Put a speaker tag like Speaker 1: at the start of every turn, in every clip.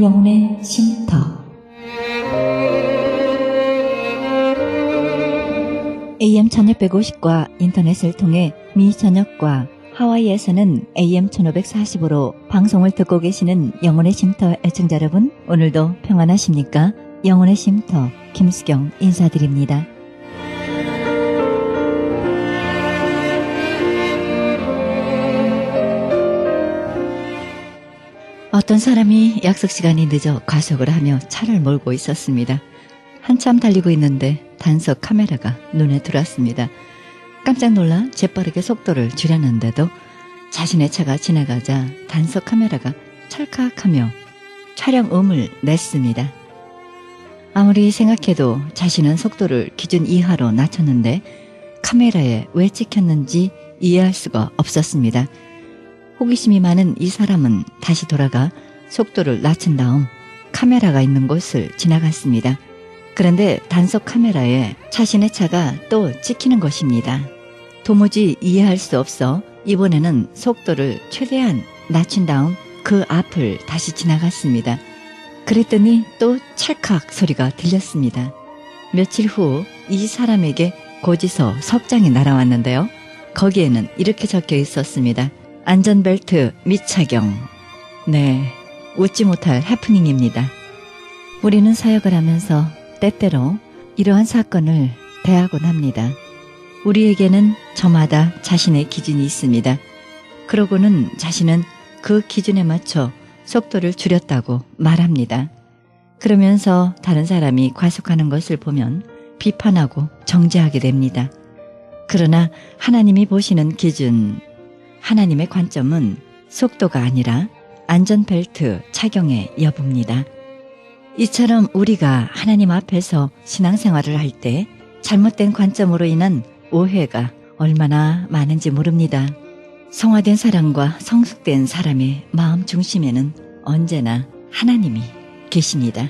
Speaker 1: 영혼의 쉼터. AM 1650과 인터넷을 통해 미 전역과 하와이에서는 AM 1540으로 방송을 듣고 계시는 영혼의 쉼터 애청자 여러분, 오늘도 평안하십니까? 영혼의 쉼터 김수경 인사드립니다. 어떤 사람이 약속 시간이 늦어 과속을 하며 차를 몰고 있었습니다. 한참 달리고 있는데 단속 카메라가 눈에 들어왔습니다. 깜짝 놀라 재빠르게 속도를 줄였는데도 자신의 차가 지나가자 단속 카메라가 찰칵하며 촬영음을 냈습니다. 아무리 생각해도 자신은 속도를 기준 이하로 낮췄는데 카메라에 왜 찍혔는지 이해할 수가 없었습니다. 호기심이 많은 이 사람은 다시 돌아가 속도를 낮춘 다음 카메라가 있는 곳을 지나갔습니다. 그런데 단속 카메라에 자신의 차가 또 찍히는 것입니다. 도무지 이해할 수 없어 이번에는 속도를 최대한 낮춘 다음 그 앞을 다시 지나갔습니다. 그랬더니 또 찰칵 소리가 들렸습니다. 며칠 후 이 사람에게 고지서 석장이 날아왔는데요. 거기에는 이렇게 적혀 있었습니다. 안전벨트 미착용. 네, 웃지 못할 해프닝입니다. 우리는 사역을 하면서 때때로 이러한 사건을 대하곤 합니다. 우리에게는 저마다 자신의 기준이 있습니다. 그러고는 자신은 그 기준에 맞춰 속도를 줄였다고 말합니다. 그러면서 다른 사람이 과속하는 것을 보면 비판하고 정죄하게 됩니다. 그러나 하나님이 보시는 기준, 하나님의 관점은 속도가 아니라 안전벨트 착용의 여부입니다. 이처럼 우리가 하나님 앞에서 신앙생활을 할 때 잘못된 관점으로 인한 오해가 얼마나 많은지 모릅니다. 성화된 사람과 성숙된 사람의 마음 중심에는 언제나 하나님이 계십니다.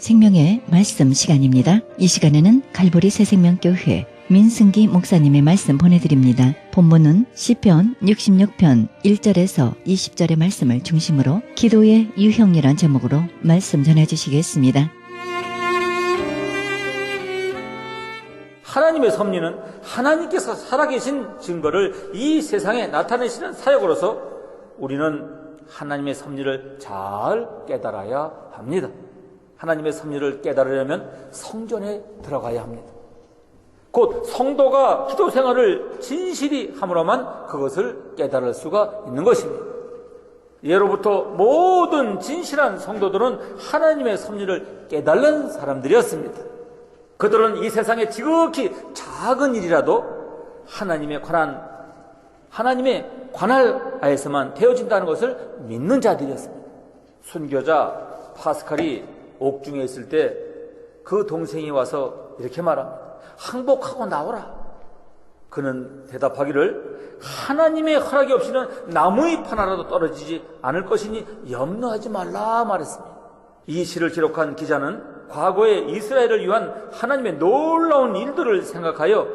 Speaker 1: 생명의 말씀 시간입니다. 이 시간에는 갈보리 새생명교회 민승기 목사님의 말씀 보내드립니다. 본문은 시편 66편 1절에서 20절의 말씀을 중심으로 기도의 유형이란 제목으로 말씀 전해주시겠습니다.
Speaker 2: 하나님의 섭리는 하나님께서 살아계신 증거를 이 세상에 나타내시는 사역으로서 우리는 하나님의 섭리를 잘 깨달아야 합니다. 하나님의 섭리를 깨달으려면 성전에 들어가야 합니다. 곧 성도가 기도 생활을 진실히 함으로만 그것을 깨달을 수가 있는 것입니다. 예로부터 모든 진실한 성도들은 하나님의 섭리를 깨달는 사람들이었습니다. 그들은 이 세상의 지극히 작은 일이라도 하나님의 관할 하에서만 되어진다는 것을 믿는 자들이었습니다. 순교자 파스칼이 옥중에 있을 때 그 동생이 와서 이렇게 말합니다. 항복하고 나오라. 그는 대답하기를 하나님의 허락이 없이는 나무잎 하나라도 떨어지지 않을 것이니 염려하지 말라 말했습니다. 이 시를 기록한 기자는 과거의 이스라엘을 위한 하나님의 놀라운 일들을 생각하여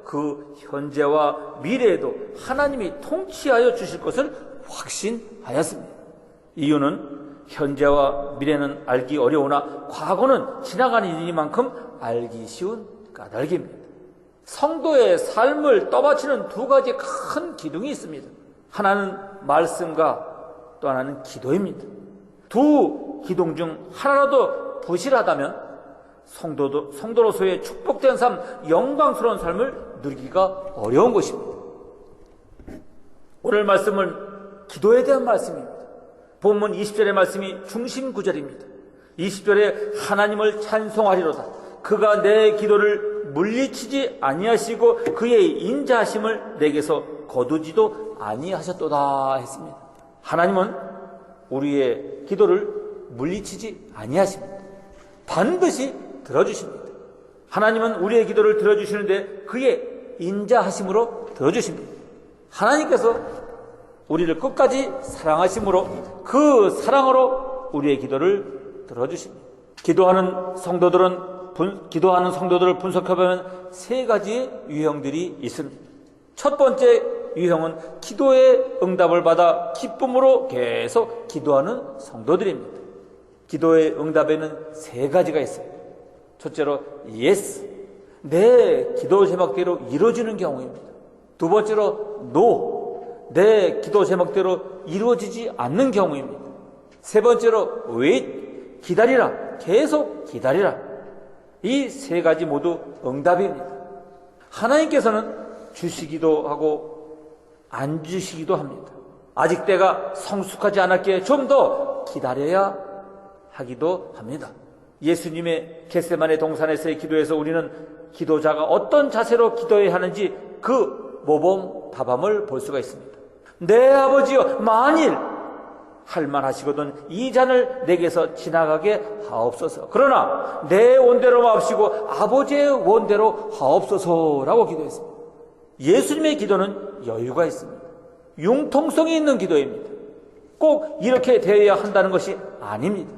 Speaker 2: 그 현재와 미래에도 하나님이 통치하여 주실 것을 확신하였습니다. 이유는 현재와 미래는 알기 어려우나 과거는 지나간 일이만큼 알기 쉬운 까닭입니다. 성도의 삶을 떠받치는 두 가지 큰 기둥이 있습니다. 하나는 말씀과 또 하나는 기도입니다. 두 기둥 중 하나라도 부실하다면 성도로서의 축복된 삶, 영광스러운 삶을 누리기가 어려운 것입니다. 오늘 말씀은 기도에 대한 말씀입니다. 본문 20절의 말씀이 중심 구절입니다. 20절에 하나님을 찬송하리로다. 그가 내 기도를 물리치지 아니하시고 그의 인자하심을 내게서 거두지도 아니하셨도다 했습니다. 하나님은 우리의 기도를 물리치지 아니하십니다. 반드시 들어주십니다. 하나님은 우리의 기도를 들어주시는데 그의 인자하심으로 들어주십니다. 하나님께서 우리를 끝까지 사랑하심으로 그 사랑으로 우리의 기도를 들어주십니다. 기도하는 성도들을 분석해보면 세 가지의 유형들이 있습니다. 첫 번째 유형은 기도의 응답을 받아 기쁨으로 계속 기도하는 성도들입니다. 기도의 응답에는 세 가지가 있어요. 첫째로 yes, 내 기도 제목대로 이루어지는 경우입니다. 두 번째로 no, 내 기도 제목대로 이루어지지 않는 경우입니다. 세 번째로 wait, 기다리라, 계속 기다리라. 이 세 가지 모두 응답입니다. 하나님께서는 주시기도 하고 안 주시기도 합니다. 아직 때가 성숙하지 않았기에 좀 더 기다려야 하기도 합니다. 예수님의 겟세마네 동산에서의 기도에서 우리는 기도자가 어떤 자세로 기도해야 하는지 그 모범 답안을 볼 수가 있습니다. 내 아버지여, 만일 할만하시거든 이 잔을 내게서 지나가게 하옵소서. 그러나 내 원대로 마옵시고 아버지의 원대로 하옵소서라고 기도했습니다. 예수님의 기도는 여유가 있습니다. 융통성이 있는 기도입니다. 꼭 이렇게 되어야 한다는 것이 아닙니다.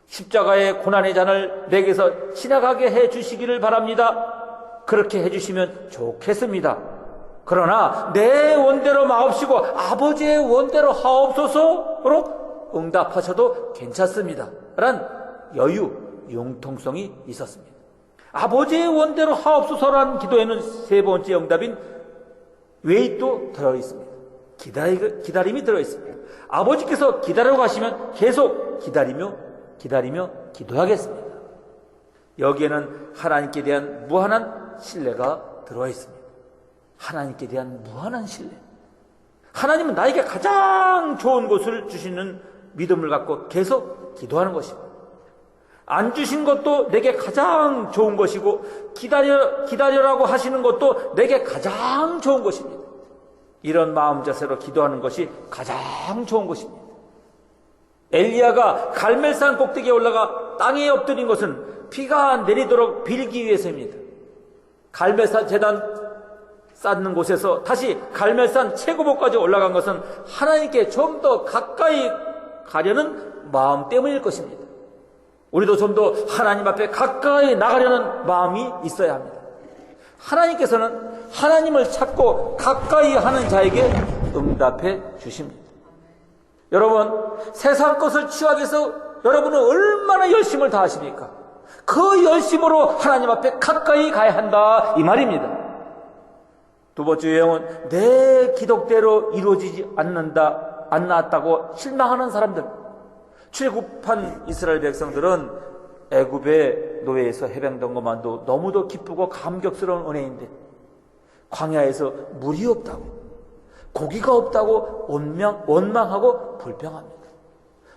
Speaker 2: 십자가의 고난의 잔을 내게서 지나가게 해 주시기를 바랍니다. 그렇게 해 주시면 좋겠습니다. 그러나 내 원대로 마옵시고 아버지의 원대로 하옵소서로 응답하셔도 괜찮습니다. 라는 여유, 융통성이 있었습니다. 아버지의 원대로 하옵소서라는 기도에는 세 번째 응답인 웨이도 들어있습니다. 기다림이 들어있습니다. 아버지께서 기다려 가시면 계속 기다리며 기도하겠습니다. 여기에는 하나님께 대한 무한한 신뢰가 들어와 있습니다. 하나님께 대한 무한한 신뢰. 하나님은 나에게 가장 좋은 것을 주시는 믿음을 갖고 계속 기도하는 것입니다. 안 주신 것도 내게 가장 좋은 것이고 기다려라고 하시는 것도 내게 가장 좋은 것입니다. 이런 마음 자세로 기도하는 것이 가장 좋은 것입니다. 엘리야가 갈멜산 꼭대기에 올라가 땅에 엎드린 것은 비가 내리도록 빌기 위해서입니다. 갈멜산 제단 쌓는 곳에서 다시 갈멜산 최고봉까지 올라간 것은 하나님께 좀 더 가까이 가려는 마음 때문일 것입니다. 우리도 좀 더 하나님 앞에 가까이 나가려는 마음이 있어야 합니다. 하나님께서는 하나님을 찾고 가까이 하는 자에게 응답해 주십니다. 여러분, 세상 것을 취하기 위해서 여러분은 얼마나 열심을 다하십니까? 그 열심으로 하나님 앞에 가까이 가야 한다, 이 말입니다. 두 번째 유형은 내 기독대로 이루어지지 않았다고 실망하는 사람들. 출애굽한 이스라엘 백성들은 애굽의 노예에서 해방된 것만도 너무도 기쁘고 감격스러운 은혜인데 광야에서 물이 없다고, 고기가 없다고 원망하고 불평합니다.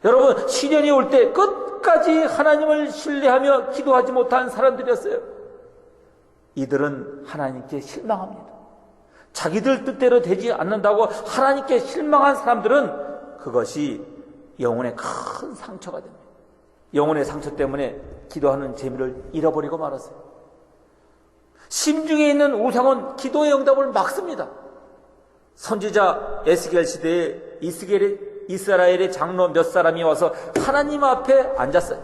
Speaker 2: 여러분, 시련이 올 때 끝까지 하나님을 신뢰하며 기도하지 못한 사람들이었어요. 이들은 하나님께 실망합니다. 자기들 뜻대로 되지 않는다고 하나님께 실망한 사람들은 그것이 영혼에 큰 상처가 됩니다. 영혼의 상처 때문에 기도하는 재미를 잃어버리고 말았어요. 심중에 있는 우상은 기도의 응답을 막습니다. 선지자 에스겔 시대에 이스라엘의 장로 몇 사람이 와서 하나님 앞에 앉았어요.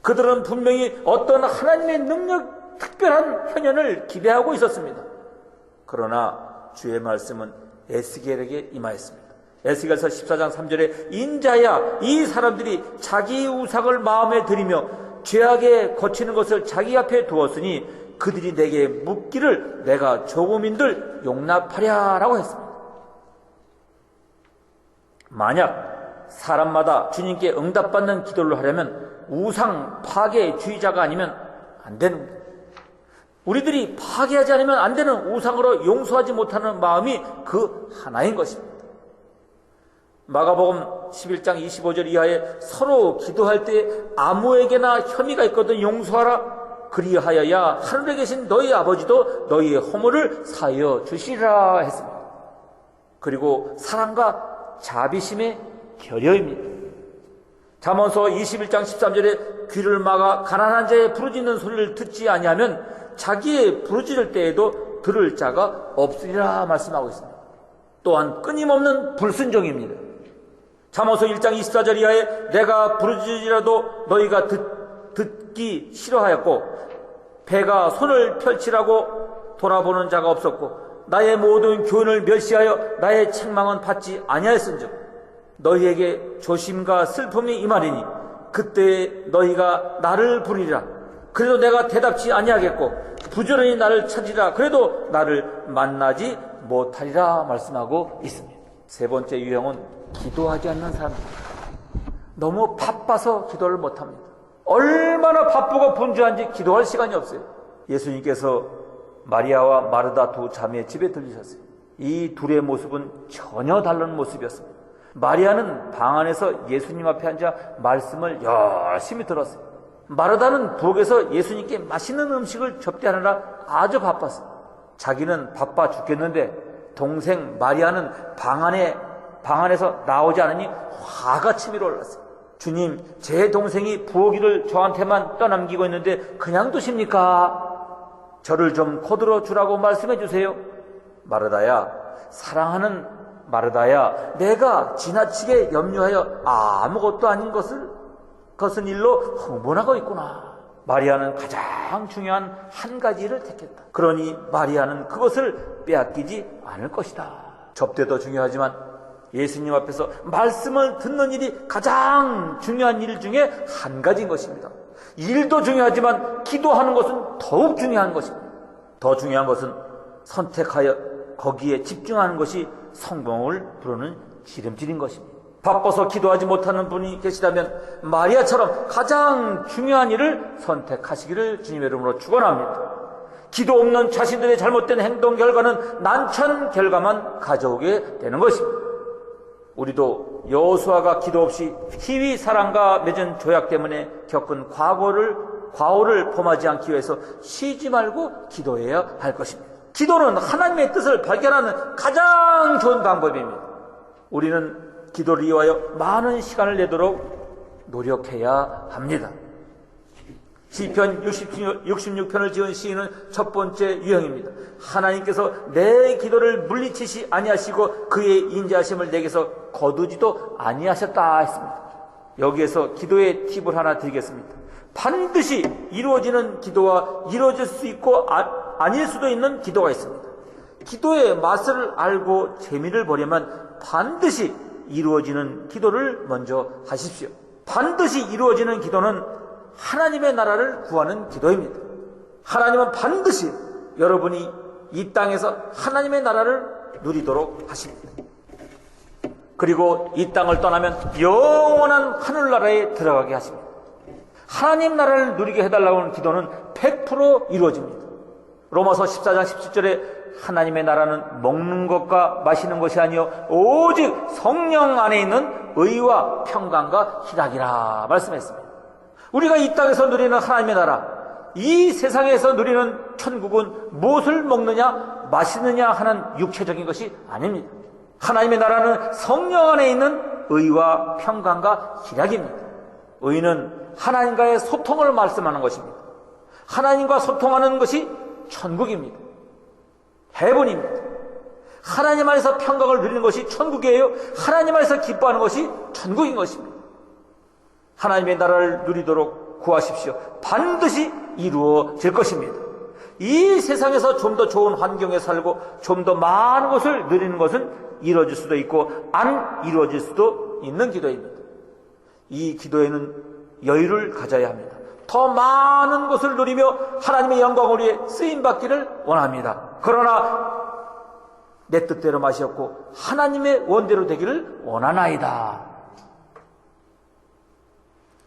Speaker 2: 그들은 분명히 어떤 하나님의 능력, 특별한 현현을 기대하고 있었습니다. 그러나 주의 말씀은 에스겔에게 임하였습니다. 에스겔서 14장 3절에 인자야, 이 사람들이 자기 우상을 마음에 들이며 죄악에 거치는 것을 자기 앞에 두었으니 그들이 내게 묻기를 내가 조금인들 용납하랴라고 했습니다. 만약 사람마다 주님께 응답받는 기도를 하려면 우상 파괴주의자가 아니면 안 되는 겁니다. 우리들이 파괴하지 않으면 안 되는 우상으로 용서하지 못하는 마음이 그 하나인 것입니다. 마가복음 11장 25절 이하에 서로 기도할 때 아무에게나 혐의가 있거든 용서하라. 그리하여야 하늘에 계신 너희 아버지도 너희의 허물을 사하여 주시리라 했습니다. 그리고 사랑과 자비심의 결여입니다. 잠언서 21장 13절에 귀를 막아 가난한 자의 부르짖는 소리를 듣지 아니하면 자기의 부르짖을 때에도 들을 자가 없으리라 말씀하고 있습니다. 또한 끊임없는 불순종입니다. 잠언서 1장 24절 이하에 내가 부르짖으라도 너희가 듣기 싫어하였고 배가 손을 펼치라고 돌아보는 자가 없었고 나의 모든 교훈을 멸시하여 나의 책망은 받지 아니하였은즉 너희에게 조심과 슬픔이 임하리니 그때 너희가 나를 부르리라. 그래도 내가 대답지 아니하겠고 부지런히 나를 찾으리라. 그래도 나를 만나지 못하리라 말씀하고 있습니다. 세 번째 유형은 기도하지 않는 사람입니다. 너무 바빠서 기도를 못합니다. 얼마나 바쁘고 분주한지 기도할 시간이 없어요. 예수님께서 마리아와 마르다 두 자매의 집에 들리셨어요. 이 둘의 모습은 전혀 다른 모습이었습니다. 마리아는 방 안에서 예수님 앞에 앉아 말씀을 열심히 들었어요. 마르다는 부엌에서 예수님께 맛있는 음식을 접대하느라 아주 바빴어요. 자기는 바빠 죽겠는데 동생 마리아는 방 안에서 나오지 않으니 화가 치밀어 올랐어요. 주님, 제 동생이 부엌일을 저한테만 떠넘기고 있는데 그냥 두십니까? 저를 좀 거들어 주라고 말씀해 주세요. 마르다야, 사랑하는 마르다야, 내가 지나치게 염려하여 아무것도 아닌 것은 일로 흥분하고 있구나. 마리아는 가장 중요한 한 가지를 택했다. 그러니 마리아는 그것을 빼앗기지 않을 것이다. 접대도 중요하지만 예수님 앞에서 말씀을 듣는 일이 가장 중요한 일 중에 한 가지인 것입니다. 일도 중요하지만 기도하는 것은 더욱 중요한 것입니다. 더 중요한 것은 선택하여 거기에 집중하는 것이 성공을 부르는 지름길인 것입니다. 바빠서 기도하지 못하는 분이 계시다면 마리아처럼 가장 중요한 일을 선택하시기를 주님의 이름으로 축원합니다. 기도 없는 자신들의 잘못된 행동 결과는 난처한 결과만 가져오게 되는 것입니다. 우리도 여호수아가 기도 없이 희위 사람과 맺은 조약 때문에 겪은 과오를 범하지 않기 위해서 쉬지 말고 기도해야 할 것입니다. 기도는 하나님의 뜻을 발견하는 가장 좋은 방법입니다. 우리는 기도를 위하여 많은 시간을 내도록 노력해야 합니다. 시편 66편을 지은 시인은 첫 번째 유형입니다. 하나님께서 내 기도를 물리치시 아니하시고 그의 인자하심을 내게서 거두지도 아니하셨다 했습니다. 여기에서 기도의 팁을 하나 드리겠습니다. 반드시 이루어지는 기도와 이루어질 수 있고 아닐 수도 있는 기도가 있습니다. 기도의 맛을 알고 재미를 보려면 반드시 이루어지는 기도를 먼저 하십시오. 반드시 이루어지는 기도는 하나님의 나라를 구하는 기도입니다. 하나님은 반드시 여러분이 이 땅에서 하나님의 나라를 누리도록 하십니다. 그리고 이 땅을 떠나면 영원한 하늘나라에 들어가게 하십니다. 하나님 나라를 누리게 해달라고 하는 기도는 100% 이루어집니다. 로마서 14장 17절에 하나님의 나라는 먹는 것과 마시는 것이 아니요 오직 성령 안에 있는 의와 평강과 희락이라 말씀했습니다. 우리가 이 땅에서 누리는 하나님의 나라, 이 세상에서 누리는 천국은 무엇을 먹느냐 마시느냐 하는 육체적인 것이 아닙니다. 하나님의 나라는 성령 안에 있는 의와 평강과 희락입니다. 의는 하나님과의 소통을 말씀하는 것입니다. 하나님과 소통하는 것이 천국입니다. 해븐입니다. 하나님 안에서 평강을 누리는 것이 천국이에요. 하나님 안에서 기뻐하는 것이 천국인 것입니다. 하나님의 나라를 누리도록 구하십시오. 반드시 이루어질 것입니다. 이 세상에서 좀 더 좋은 환경에 살고 좀 더 많은 것을 누리는 것은 이루어질 수도 있고 안 이루어질 수도 있는 기도입니다. 이 기도에는 여유를 가져야 합니다. 더 많은 것을 누리며 하나님의 영광을 위해 쓰임받기를 원합니다. 그러나 내 뜻대로 마시었고 하나님의 원대로 되기를 원하나이다.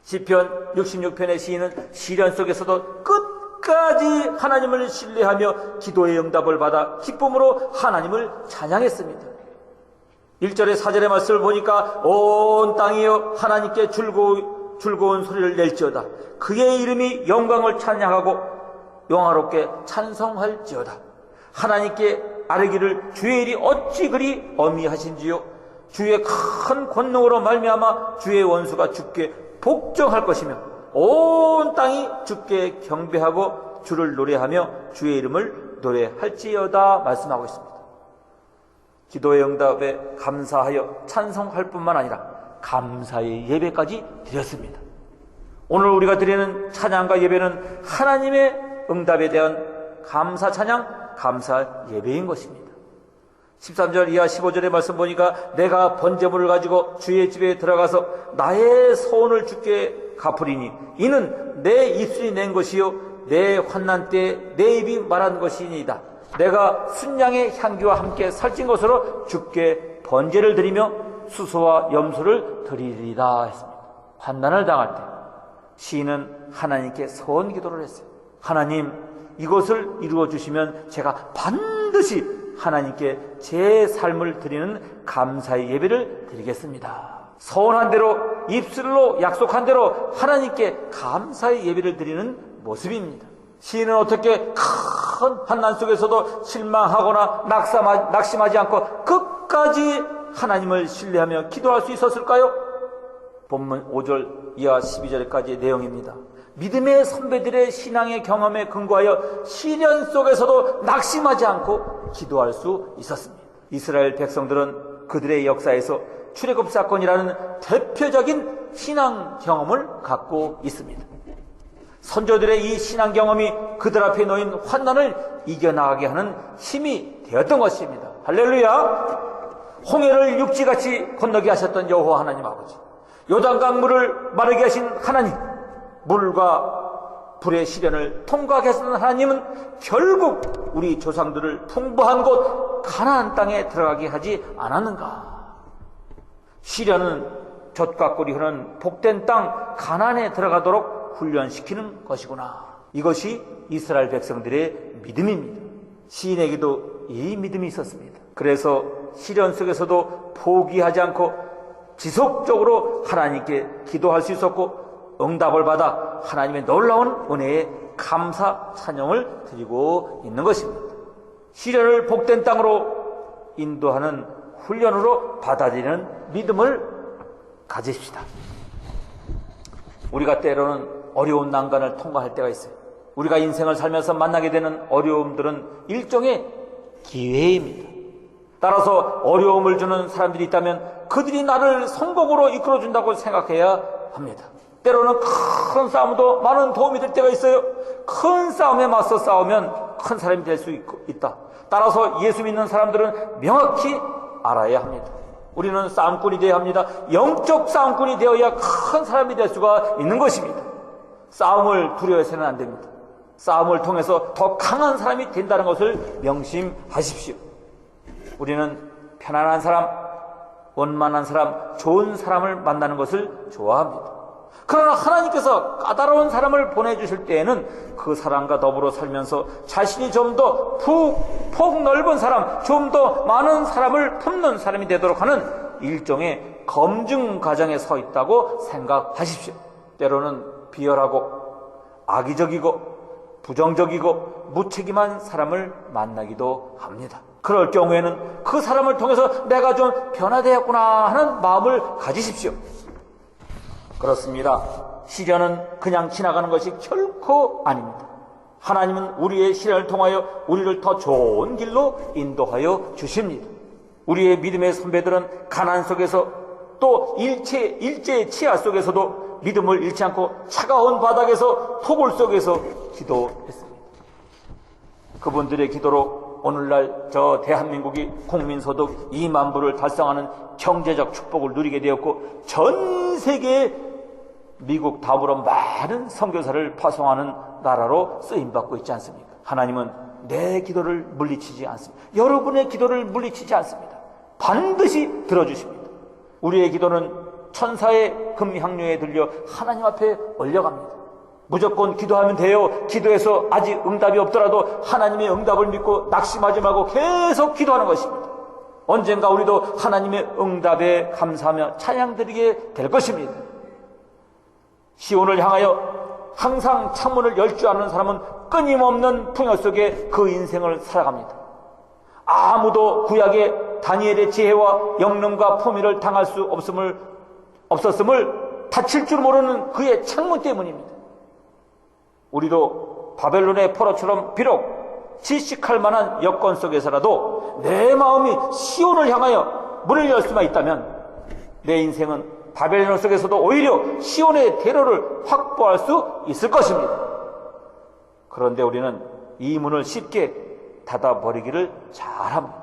Speaker 2: 시편 66편의 시인은 시련 속에서도 끝까지 하나님을 신뢰하며 기도의 응답을 받아 기쁨으로 하나님을 찬양했습니다. 1절에 4절의 말씀을 보니까 온 땅이여 하나님께 즐거운 소리를 낼지어다. 그의 이름이 영광을 찬양하고 영화롭게 찬송할지어다. 하나님께 아뢰기를 주의 일이 어찌 그리 어미하신지요. 주의 큰 권능으로 말미암아 주의 원수가 주께 복종할 것이며 온 땅이 주께 경배하고 주를 노래하며 주의 이름을 노래할지어다 말씀하고 있습니다. 기도의 응답에 감사하여 찬송할 뿐만 아니라 감사의 예배까지 드렸습니다. 오늘 우리가 드리는 찬양과 예배는 하나님의 응답에 대한 감사 찬양, 감사 예배인 것입니다. 13절 이하 15절의 말씀 보니까 내가 번제물을 가지고 주의 집에 들어가서 나의 소원을 주께 갚으리니 이는 내 입술이 낸 것이요 내 환난 때에 내 입이 말한 것이니이다. 내가 순양의 향기와 함께 살찐 것으로 주께 번제를 드리며 수소와 염소를 드리리다 했습니다. 환난을 당할 때 시인은 하나님께 소원 기도를 했어요. 하나님, 이것을 이루어 주시면 제가 반드시 하나님께 제 삶을 드리는 감사의 예배를 드리겠습니다. 소원한 대로, 입술로 약속한 대로 하나님께 감사의 예배를 드리는 모습입니다. 시인은 어떻게 큰 환난 속에서도 실망하거나 낙심하지 않고 끝까지 하나님을 신뢰하며 기도할 수 있었을까요? 본문 5절 이하 12절까지의 내용입니다. 믿음의 선배들의 신앙의 경험에 근거하여 시련 속에서도 낙심하지 않고 기도할 수 있었습니다. 이스라엘 백성들은 그들의 역사에서 출애굽 사건이라는 대표적인 신앙 경험을 갖고 있습니다. 선조들의 이 신앙 경험이 그들 앞에 놓인 환난을 이겨나가게 하는 힘이 되었던 것입니다. 할렐루야! 홍해를 육지같이 건너게 하셨던 여호와 하나님 아버지, 요단강 물을 마르게 하신 하나님, 물과 불의 시련을 통과하게 하시는 하나님은 결국 우리 조상들을 풍부한 곳 가나안 땅에 들어가게 하지 않았는가? 시련은 젖과 꿀이 흐르는 복된 땅 가나안에 들어가도록 훈련시키는 것이구나. 이것이 이스라엘 백성들의 믿음입니다. 시인에게도 이 믿음이 있었습니다. 그래서 시련 속에서도 포기하지 않고 지속적으로 하나님께 기도할 수 있었고 응답을 받아 하나님의 놀라운 은혜에 감사 찬양을 드리고 있는 것입니다. 시련을 복된 땅으로 인도하는 훈련으로 받아들이는 믿음을 가지십시다. 우리가 때로는 어려운 난관을 통과할 때가 있어요. 우리가 인생을 살면서 만나게 되는 어려움들은 일종의 기회입니다. 따라서 어려움을 주는 사람들이 있다면 그들이 나를 성공으로 이끌어준다고 생각해야 합니다. 때로는 큰 싸움도 많은 도움이 될 때가 있어요. 큰 싸움에 맞서 싸우면 큰 사람이 될 수 있다. 따라서 예수 믿는 사람들은 명확히 알아야 합니다. 우리는 싸움꾼이 되어야 합니다. 영적 싸움꾼이 되어야 큰 사람이 될 수가 있는 것입니다. 싸움을 두려워해서는 안 됩니다. 싸움을 통해서 더 강한 사람이 된다는 것을 명심하십시오. 우리는 편안한 사람, 원만한 사람, 좋은 사람을 만나는 것을 좋아합니다. 그러나 하나님께서 까다로운 사람을 보내주실 때에는 그 사람과 더불어 살면서 자신이 좀 더 폭 넓은 사람, 좀 더 많은 사람을 품는 사람이 되도록 하는 일종의 검증 과정에 서 있다고 생각하십시오. 때로는 비열하고 악의적이고 부정적이고 무책임한 사람을 만나기도 합니다. 그럴 경우에는 그 사람을 통해서 내가 좀 변화되었구나 하는 마음을 가지십시오. 그렇습니다. 시련은 그냥 지나가는 것이 결코 아닙니다. 하나님은 우리의 시련을 통하여 우리를 더 좋은 길로 인도하여 주십니다. 우리의 믿음의 선배들은 가난 속에서 또 일제의 치하 속에서도 믿음을 잃지 않고 차가운 바닥에서 토굴 속에서 기도했습니다. 그분들의 기도로 오늘날 저 대한민국이 국민소득 2만 불을 달성하는 경제적 축복을 누리게 되었고 전 세계에 미국 다음으로 많은 선교사를 파송하는 나라로 쓰임받고 있지 않습니까? 하나님은 내 기도를 물리치지 않습니다. 여러분의 기도를 물리치지 않습니다. 반드시 들어주십니다. 우리의 기도는 천사의 금향료에 들려 하나님 앞에 올려갑니다. 무조건 기도하면 돼요. 기도해서 아직 응답이 없더라도 하나님의 응답을 믿고 낙심하지 말고 계속 기도하는 것입니다. 언젠가 우리도 하나님의 응답에 감사하며 찬양드리게 될 것입니다. 시온을 향하여 항상 창문을 열 줄 아는 사람은 끊임없는 풍요 속에 그 인생을 살아갑니다. 아무도 구약의 다니엘의 지혜와 영능과 품위를 당할 수 없었음을 다칠 줄 모르는 그의 창문 때문입니다. 우리도 바벨론의 포로처럼 비록 질식할 만한 여건 속에서라도 내 마음이 시온을 향하여 문을 열 수만 있다면 내 인생은 바벨론 속에서도 오히려 시온의 대로를 확보할 수 있을 것입니다. 그런데 우리는 이 문을 쉽게 닫아버리기를 잘합니다.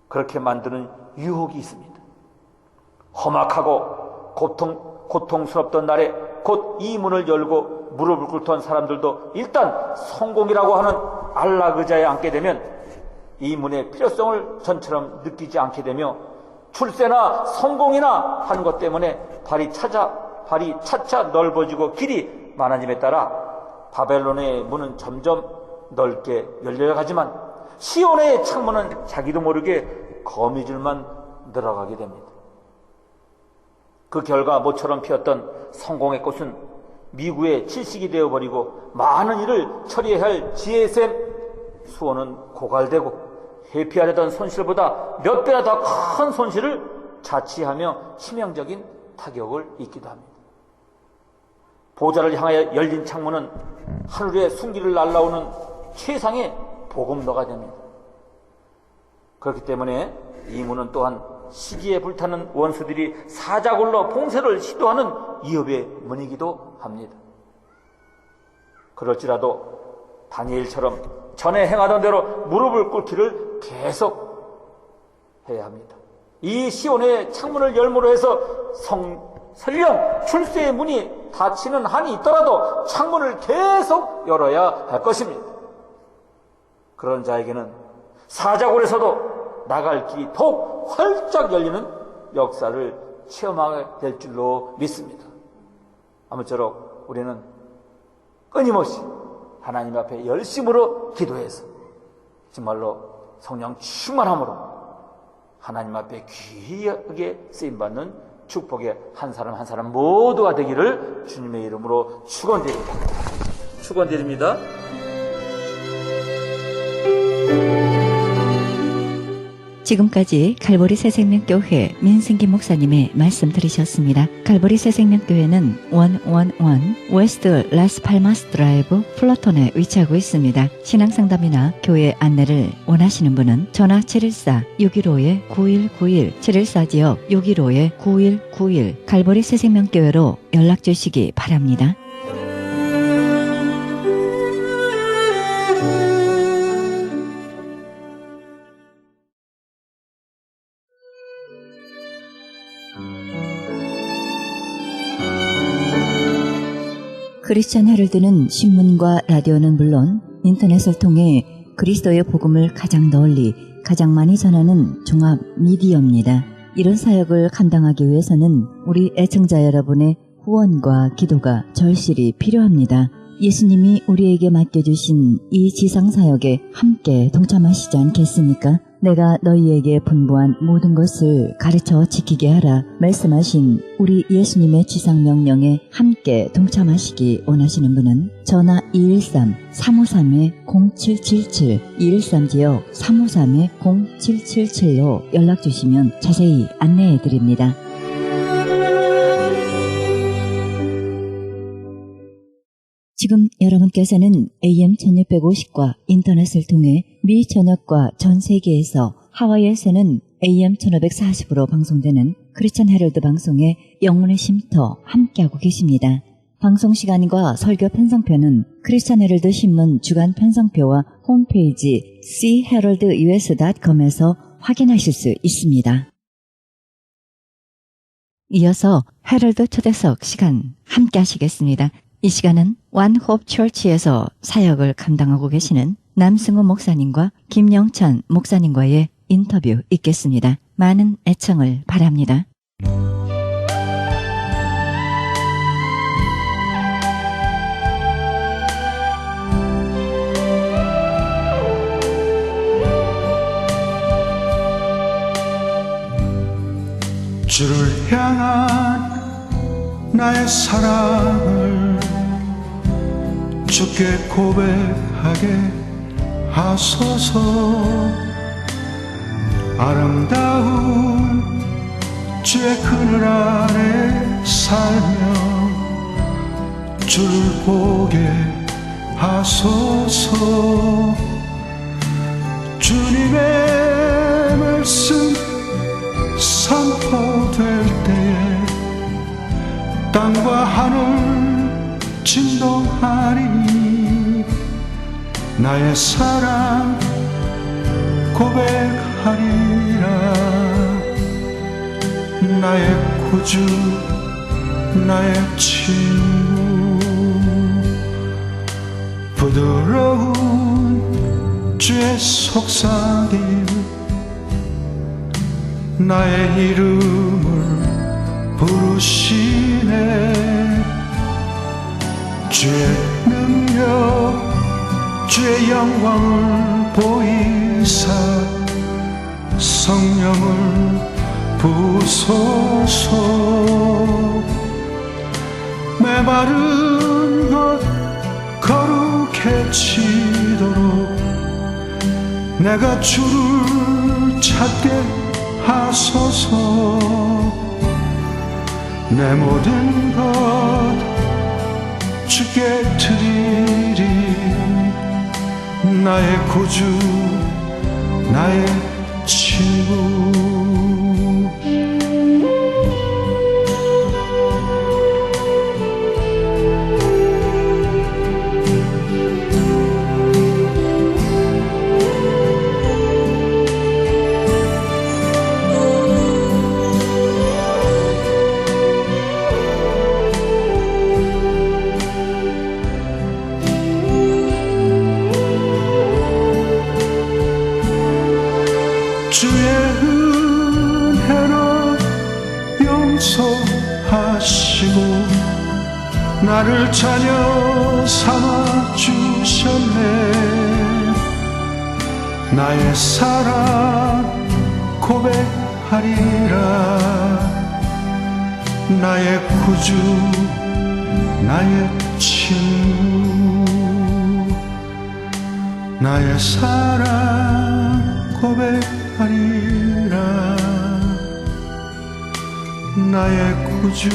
Speaker 2: 그렇게 만드는 유혹이 있습니다. 험악하고 고통스럽던 날에 곧 이 문을 열고 무릎을 꿇던 사람들도 일단 성공이라고 하는 안락의자에 앉게 되면 이 문의 필요성을 전처럼 느끼지 않게 되며 출세나 성공이나 하는 것 때문에 발이 차차 넓어지고 길이 많아짐에 따라 바벨론의 문은 점점 넓게 열려가지만 시온의 창문은 자기도 모르게 거미줄만 늘어가게 됩니다. 그 결과 모처럼 피었던 성공의 꽃은 미구의 질식이 되어버리고 많은 일을 처리해야 할 지혜샘 수호는 고갈되고 회피하려던 손실보다 몇 배나 더 큰 손실을 자취하며 치명적인 타격을 입기도 합니다. 보좌를 향하여 열린 창문은 하늘의 순기를 날라오는 최상의 복음로가 됩니다. 그렇기 때문에 이 문은 또한 시기에 불타는 원수들이 사자굴로 봉쇄를 시도하는 위협의 문이기도 합니다. 그럴지라도 다니엘처럼 전에 행하던 대로 무릎을 꿇기를 계속 해야 합니다. 이 시온의 창문을 열므로 해서 설령 출세의 문이 닫히는 한이 있더라도 창문을 계속 열어야 할 것입니다. 그런 자에게는 사자굴에서도 나갈 길이 더욱 활짝 열리는 역사를 체험하게 될 줄로 믿습니다. 아무쪼록 우리는 끊임없이 하나님 앞에 열심으로 기도해서 정말로 성령 충만함으로 하나님 앞에 귀하게 쓰임받는 축복의 한 사람 한 사람 모두가 되기를 주님의 이름으로 축원드립니다.
Speaker 1: 지금까지 갈보리 새생명교회 민승기 목사님의 말씀 들으셨습니다. 갈보리 새생명교회는 111 웨스트 라스팔마스 드라이브 플러톤에 위치하고 있습니다. 신앙상담이나 교회 안내를 원하시는 분은 전화 714-615-9191 714지역 615-9191 갈보리 새생명교회로 연락주시기 바랍니다. 크리스천 헤럴드는 신문과 라디오는 물론 인터넷을 통해 그리스도의 복음을 가장 널리 가장 많이 전하는 종합 미디어입니다. 이런 사역을 감당하기 위해서는 우리 애청자 여러분의 후원과 기도가 절실히 필요합니다. 예수님이 우리에게 맡겨주신 이 지상사역에 함께 동참하시지 않겠습니까? 내가 너희에게 분부한 모든 것을 가르쳐 지키게 하라 말씀하신 우리 예수님의 지상명령에 함께 동참하시기 원하시는 분은 전화 213-353-0777 213지역 353-0777로 연락주시면 자세히 안내해드립니다. 지금 여러분께서는 AM 1650과 인터넷을 통해 미 전역과 전 세계에서 하와이에서는 AM 1540으로 방송되는 크리스천 헤럴드 방송의 영혼의 쉼터 함께하고 계십니다. 방송 시간과 설교 편성표는 크리스천 헤럴드 신문 주간 편성표와 홈페이지 cheheraldus.com에서 확인하실 수 있습니다. 이어서 헤럴드 초대석 시간 함께 하시겠습니다. 이 시간은 완홉 처치에서 사역을 감당하고 계시는 남승우 목사님과 김영찬 목사님과의 인터뷰 있겠습니다. 많은 애청을 바랍니다.
Speaker 3: 주를 향한 나의 사랑을 주께 고백하게 하소서. 아름다운 주의 그늘 아래 살며 주를 보게 하소서. 주님의 말씀 선포될 때에 땅과 하늘 진동하리. 나의 사랑 고백하리라 나의 구주 나의 친구 부드러운 주의 속삭임 나의 이름을 부르시네 주의 능력 주의 영광을 보이사 성령을 부소서 메마른 것 거룩해지도록 내가 주를 찾게 하소서 내 모든 것 주께 드리리 나의 구주 나의 친구 주의 은혜로 용서하시고 나를 자녀 삼아 주셨네 나의 사랑 고백하리라 나의 구주 나의 친구 나의 사랑 고백하리라 나의 구주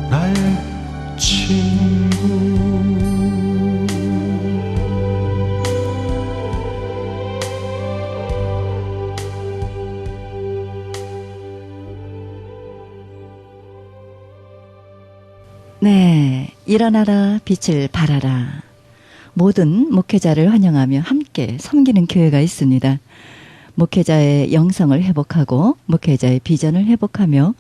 Speaker 3: 나의 친구
Speaker 1: 네, 일어나라 빛을 발하라. 모든 목회자를 환영하며 함께 섬기는 교회가 있습니다. 목회자의 영성을 회복하고 목회자의 비전을 회복하며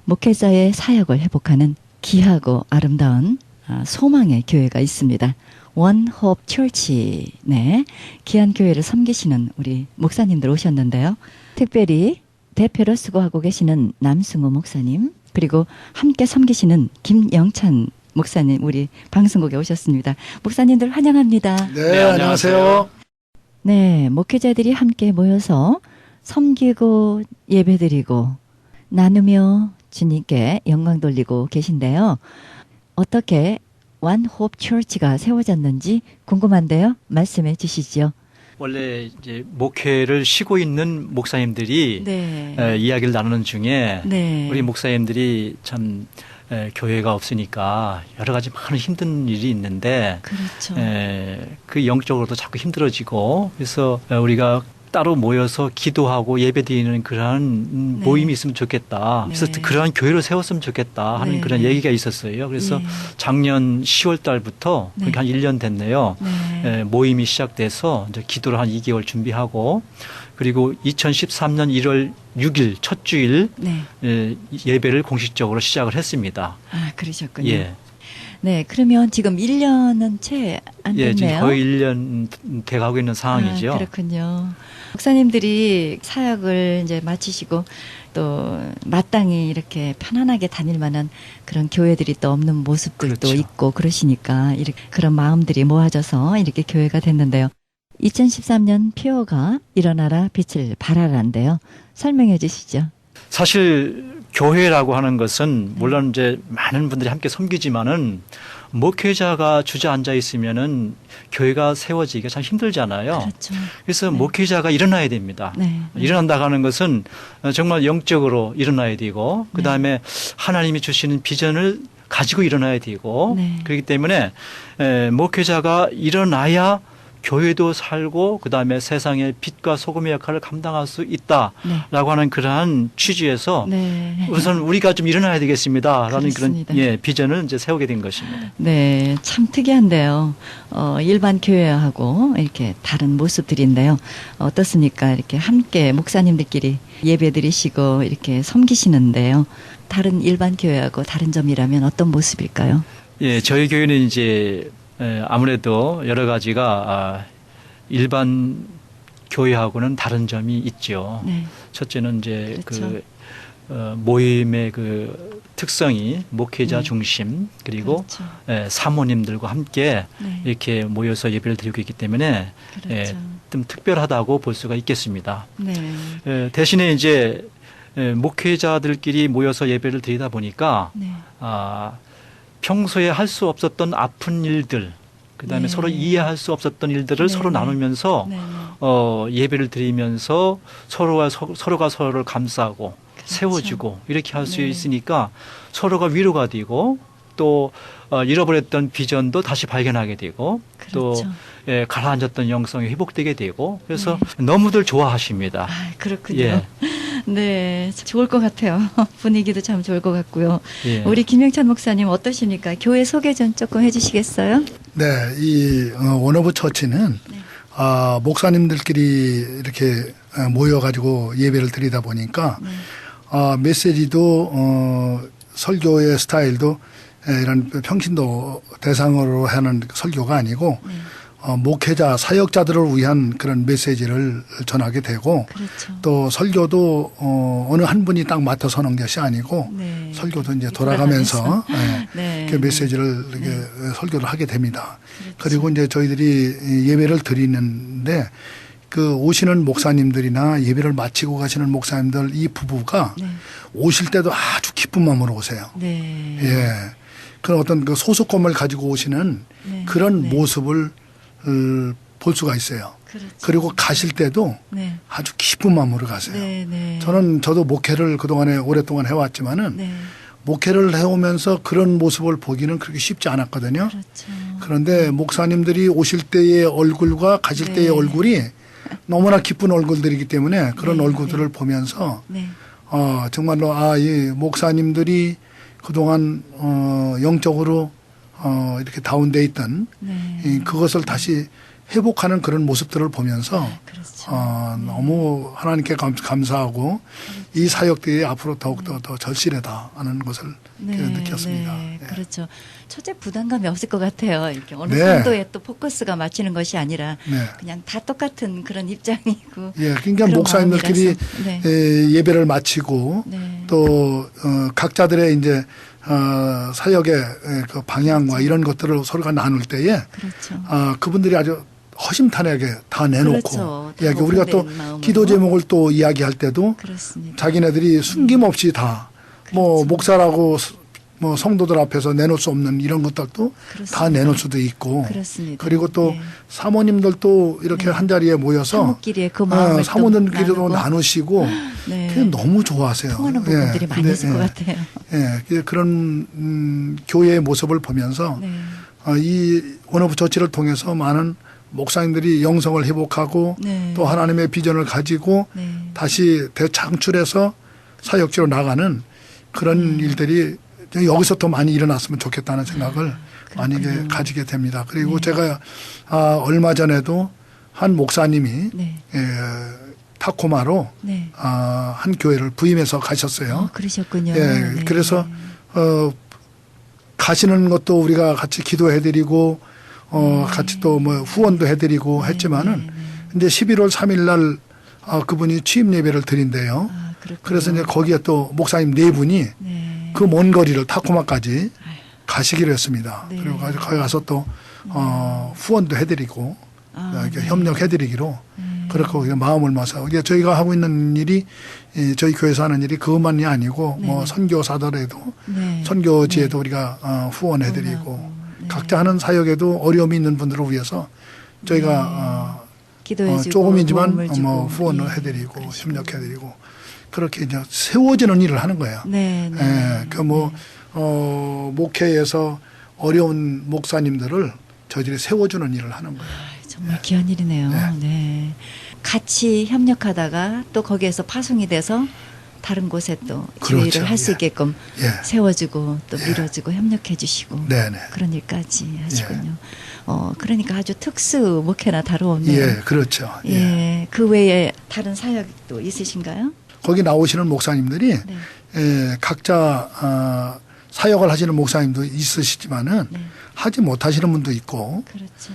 Speaker 1: 목회자의 사역을 회복하는 귀하고 아름다운 소망의 교회가 있습니다. 원호흡 철치. 네, 귀한 교회를 섬기시는 우리 목사님들 오셨는데요. 특별히 대표로 수고하고 계시는 남승호 목사님, 그리고 함께 섬기시는 김영찬 목사님, 우리 방송국에 오셨습니다. 목사님들 환영합니다.
Speaker 3: 네, 안녕하세요.
Speaker 1: 네, 목회자들이 함께 모여서 섬기고 예배드리고 나누며 주님께 영광 돌리고 계신데요. 어떻게 원호흡 처치가 세워졌는지 궁금한데요. 말씀해 주시죠.
Speaker 4: 원래 이제 목회를 쉬고 있는 목사님들이
Speaker 1: 네.
Speaker 4: 이야기를 나누는 중에
Speaker 1: 네.
Speaker 4: 우리 목사님들이 참 교회가 없으니까 여러 가지 많은 힘든 일이 있는데
Speaker 1: 그렇죠.
Speaker 4: 그 영적으로도 자꾸 힘들어지고 그래서 우리가 따로 모여서 기도하고 예배드리는 그러한
Speaker 1: 네.
Speaker 4: 모임이 있으면 좋겠다. 그래서
Speaker 1: 네.
Speaker 4: 그러한 교회를 세웠으면 좋겠다 하는
Speaker 1: 네.
Speaker 4: 그런 얘기가 있었어요. 그래서
Speaker 1: 네.
Speaker 4: 작년 10월 달부터
Speaker 1: 네.
Speaker 4: 그러니까 한 1년 됐네요.
Speaker 1: 네.
Speaker 4: 모임이 시작돼서 이제 기도를 한 2개월 준비하고 그리고 2013년 1월 6일 첫 주일
Speaker 1: 네.
Speaker 4: 예배를 공식적으로 시작을 했습니다.
Speaker 1: 아, 그러셨군요.
Speaker 4: 예.
Speaker 1: 네, 그러면 지금 1년은 채 안 됐네요.
Speaker 4: 예, 지금 거의 1년 돼가고 있는 상황이죠.
Speaker 1: 아, 그렇군요. 목사님들이 사역을 이제 마치시고 또 마땅히 이렇게 편안하게 다닐 만한 그런 교회들이 또 없는 모습들도
Speaker 4: 그렇죠.
Speaker 1: 있고 그러시니까 이렇게 그런 마음들이 모아져서 이렇게 교회가 됐는데요. 2013년 피오가 일어나라 빛을 발하라인데요. 설명해 주시죠.
Speaker 4: 사실 교회라고 하는 것은 물론 이제 많은 분들이 함께 섬기지만은 목회자가 주저앉아 있으면은 교회가 세워지기가 참 힘들잖아요.
Speaker 1: 그렇죠.
Speaker 4: 그래서
Speaker 1: 네.
Speaker 4: 목회자가 일어나야 됩니다.
Speaker 1: 네.
Speaker 4: 일어난다고 하는 것은 정말 영적으로 일어나야 되고 그다음에 하나님이 주시는 비전을 가지고 일어나야 되고
Speaker 1: 네.
Speaker 4: 그렇기 때문에 목회자가 일어나야 교회도 살고 그다음에 세상의 빛과 소금의 역할을 감당할 수 있다라고 하는 그러한 취지에서
Speaker 1: 네.
Speaker 4: 우선 우리가 좀 일어나야 되겠습니다라는
Speaker 1: 그렇습니다.
Speaker 4: 그런 비전을 이제 세우게 된 것입니다.
Speaker 1: 네, 참 특이한데요. 일반 교회하고 이렇게 다른 모습들인데요. 어떻습니까? 이렇게 함께 목사님들끼리 예배 드리시고 이렇게 섬기시는데요. 다른 일반 교회하고 다른 점이라면 어떤 모습일까요?
Speaker 4: 예, 저희 교회는 이제 아무래도 여러 가지가 일반 교회하고는 다른 점이 있죠.
Speaker 1: 네.
Speaker 4: 첫째는 이제
Speaker 1: 그렇죠.
Speaker 4: 모임의 그 특성이 목회자
Speaker 1: 네.
Speaker 4: 중심 그리고
Speaker 1: 그렇죠.
Speaker 4: 사모님들과 함께
Speaker 1: 네.
Speaker 4: 이렇게 모여서 예배를 드리고 있기 때문에
Speaker 1: 그렇죠.
Speaker 4: 좀 특별하다고 볼 수가 있겠습니다.
Speaker 1: 네.
Speaker 4: 대신에 이제 목회자들끼리 모여서 예배를 드리다 보니까
Speaker 1: 네.
Speaker 4: 평소에 할 수 없었던 아픈 일들, 그다음에
Speaker 1: 네.
Speaker 4: 서로 이해할 수 없었던 일들을
Speaker 1: 네,
Speaker 4: 서로
Speaker 1: 네.
Speaker 4: 나누면서
Speaker 1: 네.
Speaker 4: 예배를 드리면서 서로가 서로를 감싸고
Speaker 1: 그렇죠.
Speaker 4: 세워주고 이렇게 할 수
Speaker 1: 네.
Speaker 4: 있으니까 서로가 위로가 되고 또 잃어버렸던 비전도 다시 발견하게 되고
Speaker 1: 그렇죠.
Speaker 4: 또 가라앉았던 영성이 회복되게 되고 그래서 너무들 좋아하십니다.
Speaker 1: 아, 그렇군요.
Speaker 4: 예.
Speaker 1: 네, 좋을 것 같아요. 분위기도 참 좋을 것 같고요.
Speaker 4: 예.
Speaker 1: 우리 김영찬 목사님 어떠십니까? 교회 소개 좀 조금 해주시겠어요?
Speaker 3: 네, 이 원오브 처치는
Speaker 1: 네.
Speaker 3: 목사님들끼리 이렇게 모여가지고 예배를 드리다 보니까 메시지도 설교의 스타일도 이런 평신도 대상으로 하는 설교가 아니고 목회자 사역자들을 위한 그런 메시지를 전하게 되고
Speaker 1: 그렇죠.
Speaker 3: 또 설교도 어느 한 분이 딱 맡아서 하는 것이 아니고
Speaker 1: 네.
Speaker 3: 설교도 이제 돌아가면서
Speaker 1: 네.
Speaker 3: 이렇게 메시지를 이렇게 설교를 하게 됩니다.
Speaker 1: 그렇죠.
Speaker 3: 그리고 이제 저희들이 예배를 드리는데 그 오시는 목사님들이나 예배를 마치고 가시는 목사님들 이 부부가
Speaker 1: 네.
Speaker 3: 오실 때도 아주 기쁜 마음으로 오세요.
Speaker 1: 네.
Speaker 3: 예. 그런 어떤 그 소속감을 가지고 오시는
Speaker 1: 네.
Speaker 3: 그런
Speaker 1: 네.
Speaker 3: 모습을 볼 수가 있어요.
Speaker 1: 그렇죠.
Speaker 3: 그리고 가실 때도
Speaker 1: 네.
Speaker 3: 아주 기쁜 마음으로 가세요.
Speaker 1: 네. 네.
Speaker 3: 저도 목회를 그동안에 오랫동안 해왔지만은
Speaker 1: 네.
Speaker 3: 목회를 해오면서 그런 모습을 보기는 그렇게 쉽지 않았거든요.
Speaker 1: 그렇죠.
Speaker 3: 그런데 목사님들이 오실 때의 얼굴과 가실
Speaker 1: 네.
Speaker 3: 때의 얼굴이 너무나 기쁜 얼굴들이기 때문에 그런
Speaker 1: 네.
Speaker 3: 얼굴들을 보면서
Speaker 1: 네.
Speaker 3: 정말로 이 목사님들이 그동안 영적으로 이렇게 다운돼 있던
Speaker 1: 네.
Speaker 3: 그것을 다시 회복하는 그런 모습들을 보면서
Speaker 1: 그렇죠.
Speaker 3: 너무 하나님께 감사하고 이 사역들이 앞으로 더욱더 더 절실하다 하는 것을 느꼈습니다.
Speaker 1: 네,
Speaker 3: 예.
Speaker 1: 그렇죠. 첫째 부담감이 없을 것 같아요. 이렇게 어느
Speaker 3: 네.
Speaker 1: 정도에 또 포커스가 맞추는 것이 아니라
Speaker 3: 네.
Speaker 1: 그냥 다 똑같은 그런 입장이고.
Speaker 3: 예, 그러니까
Speaker 1: 그런
Speaker 3: 목사님들끼리
Speaker 1: 마음이라서. 네.
Speaker 3: 예배를 마치고
Speaker 1: 네.
Speaker 3: 또 각자들의 이제 사역의 그 방향과 이런 것들을 서로가 나눌 때에
Speaker 1: 그렇죠.
Speaker 3: 그분들이 아주 허심탄회하게 다 내놓고
Speaker 1: 그렇죠. 다
Speaker 3: 이야기 우리가 또
Speaker 1: 오픈된 마음으로.
Speaker 3: 기도 제목을 또 이야기할 때도
Speaker 1: 그렇습니다.
Speaker 3: 자기네들이 숨김없이 다 뭐
Speaker 1: 그렇죠.
Speaker 3: 목사라고 뭐 성도들 앞에서 내놓을 수 없는 이런 것들도
Speaker 1: 그렇습니다.
Speaker 3: 다 내놓을 수도 있고
Speaker 1: 그렇습니다.
Speaker 3: 그리고 또
Speaker 1: 네.
Speaker 3: 사모님들도 이렇게
Speaker 1: 네.
Speaker 3: 한 자리에 모여서
Speaker 1: 사모끼리의 그 마음을 또
Speaker 3: 사모님끼리도
Speaker 1: 나누고.
Speaker 3: 나누시고
Speaker 1: 네.
Speaker 3: 그게 너무 좋아하세요.
Speaker 1: 통하는 부분들이 많이
Speaker 3: 근데,
Speaker 1: 있을 것 같아요.
Speaker 3: 그런 교회의 모습을 보면서
Speaker 1: 네.
Speaker 3: 이 원오브 처치를 통해서 많은 목사님들이 영성을 회복하고
Speaker 1: 네.
Speaker 3: 또 하나님의 비전을 가지고
Speaker 1: 네.
Speaker 3: 다시 되창출해서 사역지로 나가는 그런 일들이 여기서 더 많이 일어났으면 좋겠다는 생각을 많이 가지게 됩니다. 그리고 제가 얼마 전에도 한 목사님이
Speaker 1: 네.
Speaker 3: 타코마로
Speaker 1: 네.
Speaker 3: 한 교회를 부임해서 가셨어요.
Speaker 1: 그러셨군요.
Speaker 3: 예,
Speaker 1: 네.
Speaker 3: 그래서 가시는 것도 우리가 같이 기도해드리고 같이 또 뭐 후원도 해드리고 했지만은 이제 11월 3일 날 그분이 취임 예배를 드린대요.
Speaker 1: 그렇군요.
Speaker 3: 그래서 이제 거기에 또 목사님 네 분이
Speaker 1: 네.
Speaker 3: 그 먼 거리를 타코마까지 가시기로 했습니다.
Speaker 1: 네.
Speaker 3: 그리고 거기 가서 또 후원도 해드리고 이렇게
Speaker 1: 네.
Speaker 3: 협력해드리기로 그렇게 마음을 모아서 이게 저희가 하고 있는 일이 저희 교회에서 하는 일이 그것만이 아니고 뭐 선교사들에도
Speaker 1: 네.
Speaker 3: 선교지에도 우리가 후원해드리고
Speaker 1: 후원하고, 네.
Speaker 3: 각자 하는 사역에도 어려움이 있는 분들을 위해서 저희가
Speaker 1: 기도해주고
Speaker 3: 조금이지만
Speaker 1: 도움을 주고.
Speaker 3: 뭐 후원을
Speaker 1: 예,
Speaker 3: 해드리고
Speaker 1: 그러시군요.
Speaker 3: 협력해드리고 그렇게 이제 세워지는 일을 하는 거예요.
Speaker 1: 네, 네.
Speaker 3: 목회에서 어려운 목사님들을 저희들이 세워주는 일을 하는 거예요.
Speaker 1: 정말 귀한 일이네요. 네. 같이 협력하다가 또 거기에서 파송이 돼서 다른 곳에 또
Speaker 3: 그렇죠.
Speaker 1: 지휘를 할 수
Speaker 3: 예.
Speaker 1: 있게끔
Speaker 3: 예.
Speaker 1: 세워주고 또 밀어주고 협력해 주시고
Speaker 3: 네네.
Speaker 1: 그런 일까지 하시군요. 그러니까 아주 특수 목회나 다름없네요.
Speaker 3: 예, 그렇죠. 예.
Speaker 1: 예. 그 외에 다른 사역도 있으신가요?
Speaker 3: 거기 나오시는 목사님들이
Speaker 1: 네.
Speaker 3: 각자 사역을 하시는 목사님도 있으시지만은
Speaker 1: 네.
Speaker 3: 하지 못하시는 분도 있고
Speaker 1: 그렇죠.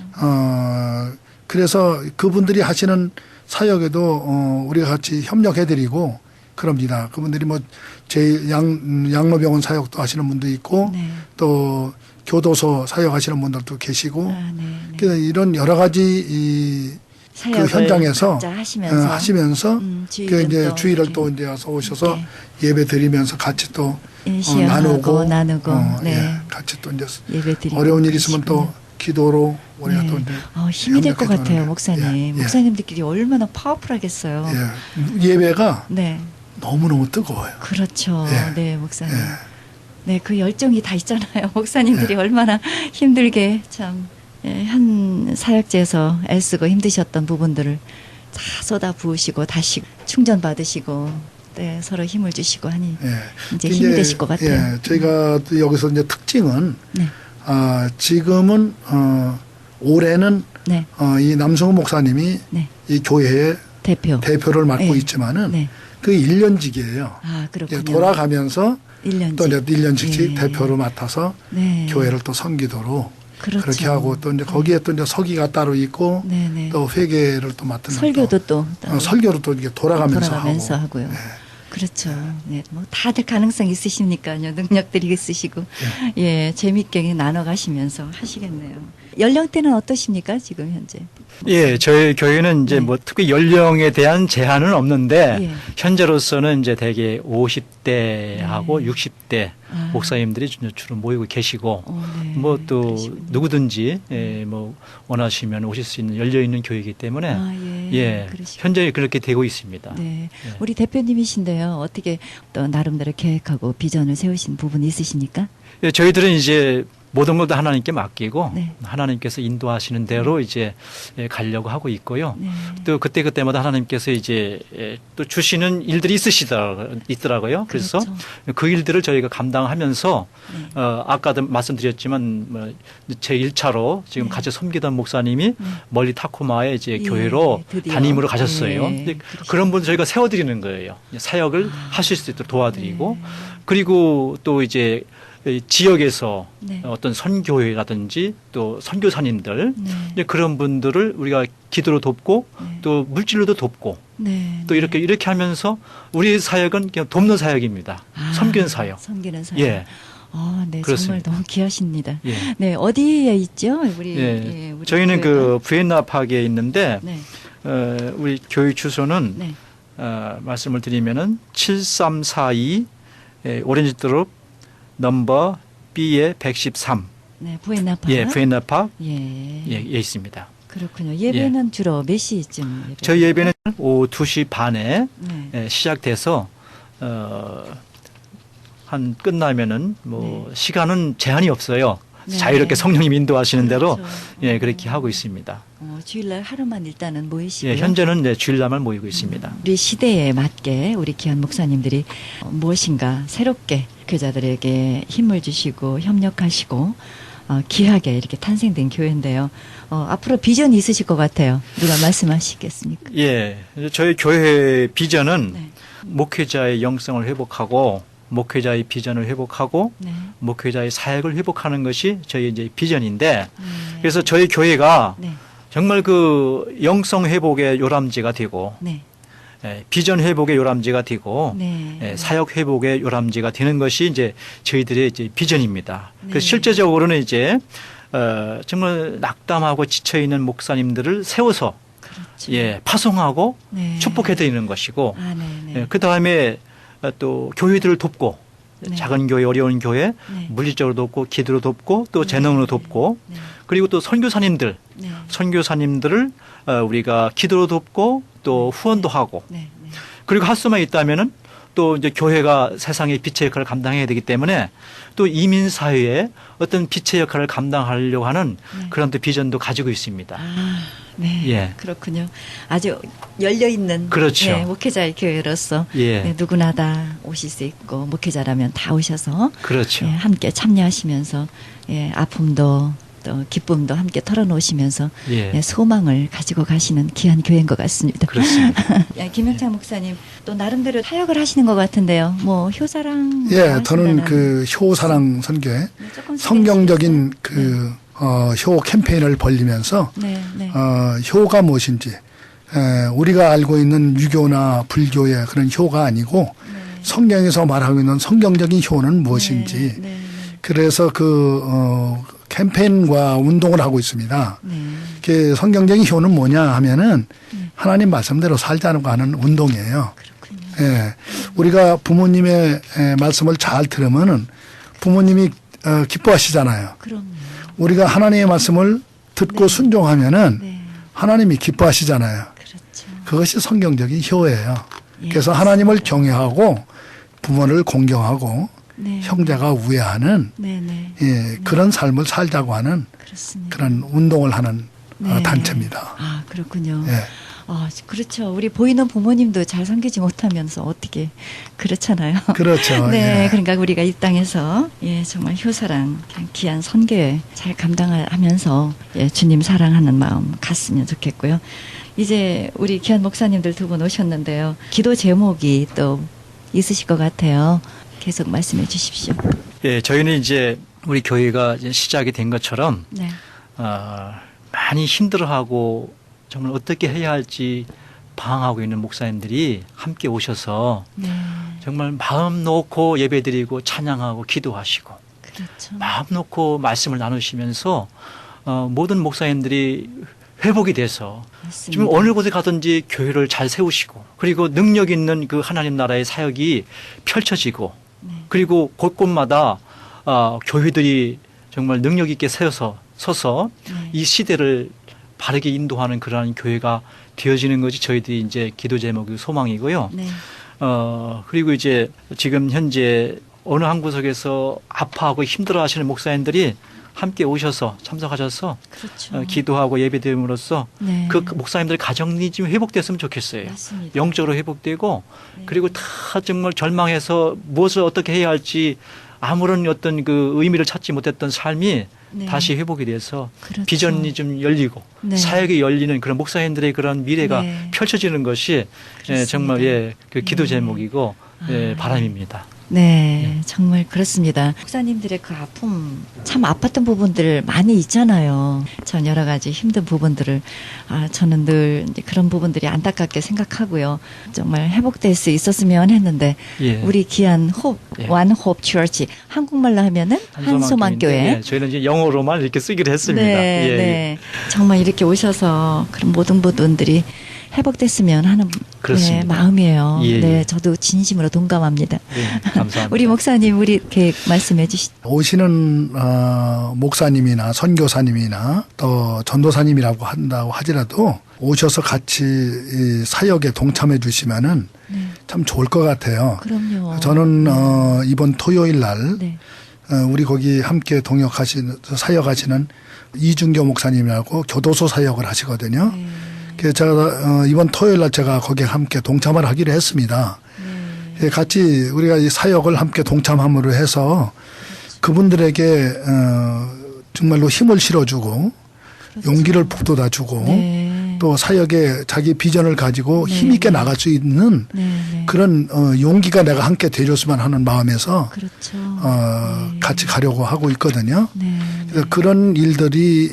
Speaker 3: 그래서 그분들이 하시는 사역에도 우리가 같이 협력해드리고 그럽니다. 그분들이 뭐 제 양로병원 사역도 하시는 분도 있고
Speaker 1: 네.
Speaker 3: 또 교도소 사역하시는 분들도 계시고
Speaker 1: 아, 네, 네.
Speaker 3: 그래서 이런 여러 가지 그
Speaker 1: 사역을
Speaker 3: 현장에서
Speaker 1: 각자 하시면서,
Speaker 3: 하시면서
Speaker 1: 주일은
Speaker 3: 이제
Speaker 1: 또
Speaker 3: 주일을
Speaker 1: 이렇게
Speaker 3: 또 이제 와서 오셔서
Speaker 1: 네.
Speaker 3: 예배 드리면서 같이 또
Speaker 1: 시연하고 나누고 네.
Speaker 3: 예, 같이 또 이제
Speaker 1: 예배 드리고
Speaker 3: 어려운 일 있으면 또
Speaker 1: 그러시군요.
Speaker 3: 기도로 우리가
Speaker 1: 네.
Speaker 3: 또 이제
Speaker 1: 힘이 될 것
Speaker 3: 협력해
Speaker 1: 같아요,
Speaker 3: 주는 게.
Speaker 1: 목사님.
Speaker 3: 예, 예.
Speaker 1: 목사님들끼리 얼마나 파워풀하겠어요.
Speaker 3: 예배가
Speaker 1: 네,
Speaker 3: 너무너무 뜨거워요.
Speaker 1: 그렇죠.
Speaker 3: 예.
Speaker 1: 네, 목사님.
Speaker 3: 예.
Speaker 1: 네, 그 열정이 다 있잖아요. 목사님들이 얼마나 힘들게 참 한 사역지에서 애쓰고 힘드셨던 부분들을 다 쏟아 부으시고 다시 충전 받으시고 네, 서로 힘을 주시고 하니
Speaker 3: 예.
Speaker 1: 이제 힘이 되실 것 같아요.
Speaker 3: 예, 저희가 또 여기서 이제 특징은
Speaker 1: 네,
Speaker 3: 지금은 올해는
Speaker 1: 네,
Speaker 3: 이 남성훈 목사님이
Speaker 1: 네.
Speaker 3: 이 교회의 대표를 맡고
Speaker 1: 네.
Speaker 3: 있지만은
Speaker 1: 네.
Speaker 3: 그 1년직이에요.
Speaker 1: 아, 그렇군요.
Speaker 3: 돌아가면서
Speaker 1: 1년직.
Speaker 3: 또 이제 1년씩
Speaker 1: 예.
Speaker 3: 대표로 맡아서
Speaker 1: 네.
Speaker 3: 교회를 또 섬기도록
Speaker 1: 그렇죠.
Speaker 3: 그렇게 하고 또 이제 거기에 또 이제 서기가 따로 있고
Speaker 1: 네, 네.
Speaker 3: 또 회계를 또 맡은
Speaker 1: 설교도 또 따로
Speaker 3: 설교를 또 이게 돌아가면서 하고.
Speaker 1: 하고요. 그렇죠. 네, 뭐 다들 가능성 있으시니까요. 능력들이 있으시고 예, 재밌게 나눠 가시면서 하시겠네요. 연령대는 어떠십니까? 지금 현재?
Speaker 4: 예, 저희 교회는 이제
Speaker 1: 네.
Speaker 4: 뭐 특히 연령에 대한 제한은 없는데
Speaker 1: 예.
Speaker 4: 현재로서는 이제 대개 50대하고
Speaker 1: 네.
Speaker 4: 60대
Speaker 1: 아.
Speaker 4: 목사님들이 주로 모이고 계시고
Speaker 1: 네.
Speaker 4: 뭐 또
Speaker 1: 그러시군요.
Speaker 4: 누구든지 뭐 원하시면 오실 수 있는 열려 있는 교회이기 때문에
Speaker 1: 아, 예. 그러시군요.
Speaker 4: 현재 그렇게 되고 있습니다.
Speaker 1: 네.
Speaker 4: 예.
Speaker 1: 우리 대표님이신데요. 어떻게 또 나름대로 계획하고 비전을 세우신 부분이 있으십니까?
Speaker 4: 예, 저희들은 이제 모든 것도 하나님께 맡기고
Speaker 1: 네.
Speaker 4: 하나님께서 인도하시는 대로 이제 가려고 하고 있고요.
Speaker 1: 네.
Speaker 4: 또 그때마다 하나님께서 이제 또 주시는 일들이 있더라고요. 그래서
Speaker 1: 그렇죠.
Speaker 4: 그 일들을 저희가 감당하면서
Speaker 1: 네.
Speaker 4: 아까도 말씀드렸지만 뭐 제 1차로 지금
Speaker 1: 네.
Speaker 4: 같이 섬기던 목사님이 멀리 타코마에 이제
Speaker 1: 예,
Speaker 4: 교회로
Speaker 1: 드디어.
Speaker 4: 담임으로 가셨어요.
Speaker 1: 예,
Speaker 4: 근데 그런 분들 저희가 세워드리는 거예요. 사역을 하실 수 있도록 도와드리고
Speaker 1: 네.
Speaker 4: 그리고 또 이제 이 지역에서
Speaker 1: 네.
Speaker 4: 어떤 선교회라든지 또 선교사님들
Speaker 1: 네.
Speaker 4: 이제 그런 분들을 우리가 기도로 돕고
Speaker 1: 네.
Speaker 4: 또 물질로도 돕고
Speaker 1: 네.
Speaker 4: 또 이렇게 하면서 우리 사역은 그냥 돕는 사역입니다. 섬기는 사역.
Speaker 1: 섬기는 사역.
Speaker 4: 예.
Speaker 1: 네,
Speaker 4: 그렇습니다.
Speaker 1: 정말 너무 귀하십니다.
Speaker 4: 예.
Speaker 1: 네, 어디에 있죠? 우리,
Speaker 4: 예.
Speaker 1: 우리
Speaker 4: 저희는
Speaker 1: 교회가?
Speaker 4: 그 부에나파크에 있는데
Speaker 1: 네,
Speaker 4: 우리 교회 주소는
Speaker 1: 네,
Speaker 4: 말씀을 드리면은 7342 오렌지드롭 넘버 B의 113.
Speaker 1: 네, 부에나파.
Speaker 4: 예, 부에나파크
Speaker 1: 예,
Speaker 4: 예, 있습니다.
Speaker 1: 그렇군요. 예배는 주로 몇 시쯤? 예배?
Speaker 4: 저희 예배는 오후 2시 반에
Speaker 1: 네,
Speaker 4: 시작돼서 한 끝나면은 뭐
Speaker 1: 네.
Speaker 4: 시간은 제한이 없어요.
Speaker 1: 네.
Speaker 4: 자유롭게 성령님 인도하시는 대로
Speaker 1: 그렇죠.
Speaker 4: 예, 그렇게 하고 있습니다.
Speaker 1: 주일날 하루만 일단은 모이시고요.
Speaker 4: 예, 현재는 네, 주일날만 모이고 있습니다.
Speaker 1: 우리 시대에 맞게 우리 귀한 목사님들이 무엇인가 새롭게 교자들에게 힘을 주시고 협력하시고 귀하게 이렇게 탄생된 교회인데요. 앞으로 비전이 있으실 것 같아요. 누가 말씀하시겠습니까?
Speaker 4: 예, 저희 교회 비전은
Speaker 1: 네.
Speaker 4: 목회자의 영성을 회복하고 목회자의 비전을 회복하고
Speaker 1: 네.
Speaker 4: 목회자의 사역을 회복하는 것이 저희 이제 비전인데
Speaker 1: 네.
Speaker 4: 그래서 저희 교회가
Speaker 1: 네.
Speaker 4: 정말 그 영성 회복의 요람지가 되고
Speaker 1: 네.
Speaker 4: 비전 회복의 요람지가 되고
Speaker 1: 네.
Speaker 4: 사역 회복의 요람지가 되는 것이 이제 저희들의 이제 비전입니다.
Speaker 1: 네.
Speaker 4: 그래서 실제적으로는 이제 정말 낙담하고 지쳐 있는 목사님들을 세워서
Speaker 1: 그렇죠.
Speaker 4: 파송하고
Speaker 1: 네.
Speaker 4: 축복해 드리는 것이고
Speaker 1: 네.
Speaker 4: 그 다음에 또 교회들을 돕고
Speaker 1: 네.
Speaker 4: 작은 교회 어려운 교회
Speaker 1: 네.
Speaker 4: 물질적으로 돕고 기도로 돕고 또 재능으로 돕고
Speaker 1: 네.
Speaker 4: 그리고 또 선교사님들
Speaker 1: 네.
Speaker 4: 선교사님들을 우리가 기도로 돕고 또 후원도 하고
Speaker 1: 네. 네.
Speaker 4: 그리고 할 수만 있다면은 또 이제 교회가 세상의 빛의 역할을 감당해야 되기 때문에 또 이민 사회에 어떤 빛의 역할을 감당하려고 하는 그런 또 비전도 가지고 있습니다.
Speaker 1: 아, 네.
Speaker 4: 예.
Speaker 1: 그렇군요. 아주 열려 있는
Speaker 4: 그렇죠.
Speaker 1: 네, 목회자의 교회로서
Speaker 4: 예.
Speaker 1: 네, 누구나 다 오실 수 있고 목회자라면 다 오셔서
Speaker 4: 그렇죠.
Speaker 1: 예, 함께 참여하시면서 예, 아픔도 또 기쁨도 함께 털어놓으시면서
Speaker 4: 예.
Speaker 1: 예, 소망을 가지고 가시는 귀한 교회인 것 같습니다.
Speaker 4: 그렇습니다.
Speaker 1: 예, 김영창 목사님 또 나름대로 사역을 하시는 것 같은데요. 뭐 효사랑
Speaker 3: 예, 저는 그 효사랑 선교회
Speaker 1: 조금
Speaker 3: 성경적인 그 효 캠페인을 벌리면서
Speaker 1: 네, 네.
Speaker 3: 효가 무엇인지 우리가 알고 있는 유교나 불교의 그런 효가 아니고 성경에서 말하고 있는 성경적인 효는 무엇인지
Speaker 1: 네, 네,
Speaker 3: 그래서 캠페인과 운동을 하고 있습니다.
Speaker 1: 네.
Speaker 3: 그 성경적인 효는 뭐냐 하면은 하나님 말씀대로 살자는 거 하는 운동이에요.
Speaker 1: 그렇군요.
Speaker 3: 예. 우리가 부모님의 말씀을 잘 들으면은 부모님이 기뻐하시잖아요.
Speaker 1: 그럼요.
Speaker 3: 우리가 하나님의 말씀을 듣고 순종하면은
Speaker 1: 네.
Speaker 3: 하나님이 기뻐하시잖아요.
Speaker 1: 그렇죠.
Speaker 3: 그것이 성경적인 효예요.
Speaker 1: 예,
Speaker 3: 그래서 하나님을 경외하고 부모를 공경하고
Speaker 1: 네.
Speaker 3: 형제가 우애하는
Speaker 1: 네, 네.
Speaker 3: 예, 그런 삶을 살자고 하는
Speaker 1: 그렇습니다.
Speaker 3: 그런 운동을 하는
Speaker 1: 네.
Speaker 3: 단체입니다.
Speaker 1: 아, 그렇군요.
Speaker 3: 예.
Speaker 1: 아, 그렇죠. 우리 보이는 부모님도 잘 섬기지 못하면서 어떻게 그렇잖아요.
Speaker 3: 그렇죠.
Speaker 1: 네,
Speaker 3: 예.
Speaker 1: 그러니까 우리가 이 땅에서 예, 정말 효사랑 귀한 선교에 잘 감당하면서 예, 주님 사랑하는 마음 갔으면 좋겠고요. 이제 우리 귀한 목사님들 두 분 오셨는데요. 기도 제목이 또 있으실 것 같아요. 계속 말씀해 주십시오.
Speaker 4: 예, 저희는 이제 우리 교회가 이제 시작이 된 것처럼
Speaker 1: 네.
Speaker 4: 많이 힘들어하고 정말 어떻게 해야 할지 방황하고 있는 목사님들이 함께 오셔서
Speaker 1: 네.
Speaker 4: 정말 마음 놓고 예배드리고 찬양하고 기도하시고
Speaker 1: 그렇죠.
Speaker 4: 마음 놓고 말씀을 나누시면서 모든 목사님들이 회복이 돼서
Speaker 1: 맞습니다.
Speaker 4: 지금 어느 곳에 가든지 교회를 잘 세우시고 그리고 능력 있는 그 하나님 나라의 사역이 펼쳐지고
Speaker 1: 네.
Speaker 4: 그리고 곳곳마다 교회들이 정말 능력 있게 서서
Speaker 1: 네.
Speaker 4: 이 시대를 바르게 인도하는 그러한 교회가 되어지는 것이 저희들이 이제 기도 제목의 소망이고요.
Speaker 1: 네.
Speaker 4: 그리고 이제 지금 현재 어느 한 구석에서 아파하고 힘들어하시는 목사님들이 함께 오셔서 참석하셔서
Speaker 1: 그렇죠.
Speaker 4: 기도하고 예배드림으로써
Speaker 1: 네.
Speaker 4: 그 목사님들 가정이 좀 회복됐으면 좋겠어요.
Speaker 1: 맞습니다.
Speaker 4: 영적으로 회복되고
Speaker 1: 네.
Speaker 4: 그리고 다 정말 절망해서 무엇을 어떻게 해야 할지 아무런 어떤 그 의미를 찾지 못했던 삶이
Speaker 1: 네.
Speaker 4: 다시 회복이 돼서
Speaker 1: 그렇죠.
Speaker 4: 비전이 좀 열리고
Speaker 1: 네.
Speaker 4: 사역이 열리는 그런 목사님들의 그런 미래가
Speaker 1: 네.
Speaker 4: 펼쳐지는 것이
Speaker 1: 그렇습니다.
Speaker 4: 정말 그 기도
Speaker 1: 네.
Speaker 4: 제목이고 바람입니다.
Speaker 1: 네, 정말 그렇습니다. 목사님들의 그 아픔, 참 아팠던 부분들 많이 있잖아요. 전 여러 가지 힘든 부분들을, 저는 늘 이제 그런 부분들이 안타깝게 생각하고요. 정말 회복될 수 있었으면 했는데,
Speaker 4: 예.
Speaker 1: 우리 귀한
Speaker 4: 예.
Speaker 1: One Hope Church, 한국말로 하면은 한소망교회.
Speaker 4: 예, 저희는 이제 영어로만 이렇게 쓰기로 했습니다.
Speaker 1: 네,
Speaker 4: 예,
Speaker 1: 네. 정말 이렇게 오셔서 그런 모든 분들이 회복됐으면 하는
Speaker 4: 그렇습니다.
Speaker 1: 네, 마음이에요.
Speaker 4: 예,
Speaker 1: 네,
Speaker 4: 예.
Speaker 1: 저도 진심으로 동감합니다.
Speaker 4: 네, 감사합니다.
Speaker 1: 우리 목사님, 우리 계획 말씀해 주시죠.
Speaker 3: 오시는 목사님이나 선교사님이나 또 전도사님이라고 한다고 하더라도 오셔서 같이 이 사역에 동참해 주시면은
Speaker 1: 네.
Speaker 3: 참 좋을 것 같아요.
Speaker 1: 그럼요.
Speaker 3: 저는 이번 토요일 날
Speaker 1: 네.
Speaker 3: 우리 거기 함께 사역하시는 이준교 목사님이라고 교도소 사역을 하시거든요.
Speaker 1: 네.
Speaker 3: 그래서 제가 이번 토요일 날 제가 거기에 함께 동참을 하기로 했습니다.
Speaker 1: 네.
Speaker 3: 같이 우리가 이 사역을 함께 동참함으로 해서 그분들에게 정말로 힘을 실어주고 용기를 북돋아주고
Speaker 1: 네.
Speaker 3: 또 사역에 자기 비전을 가지고
Speaker 1: 네.
Speaker 3: 힘있게 나갈 수 있는
Speaker 1: 네. 네.
Speaker 3: 그런 용기가 내가 함께 되줬으면 하는 마음에서
Speaker 1: 그렇죠. 네.
Speaker 3: 같이 가려고 하고 있거든요.
Speaker 1: 네.
Speaker 3: 그래서 그런 일들이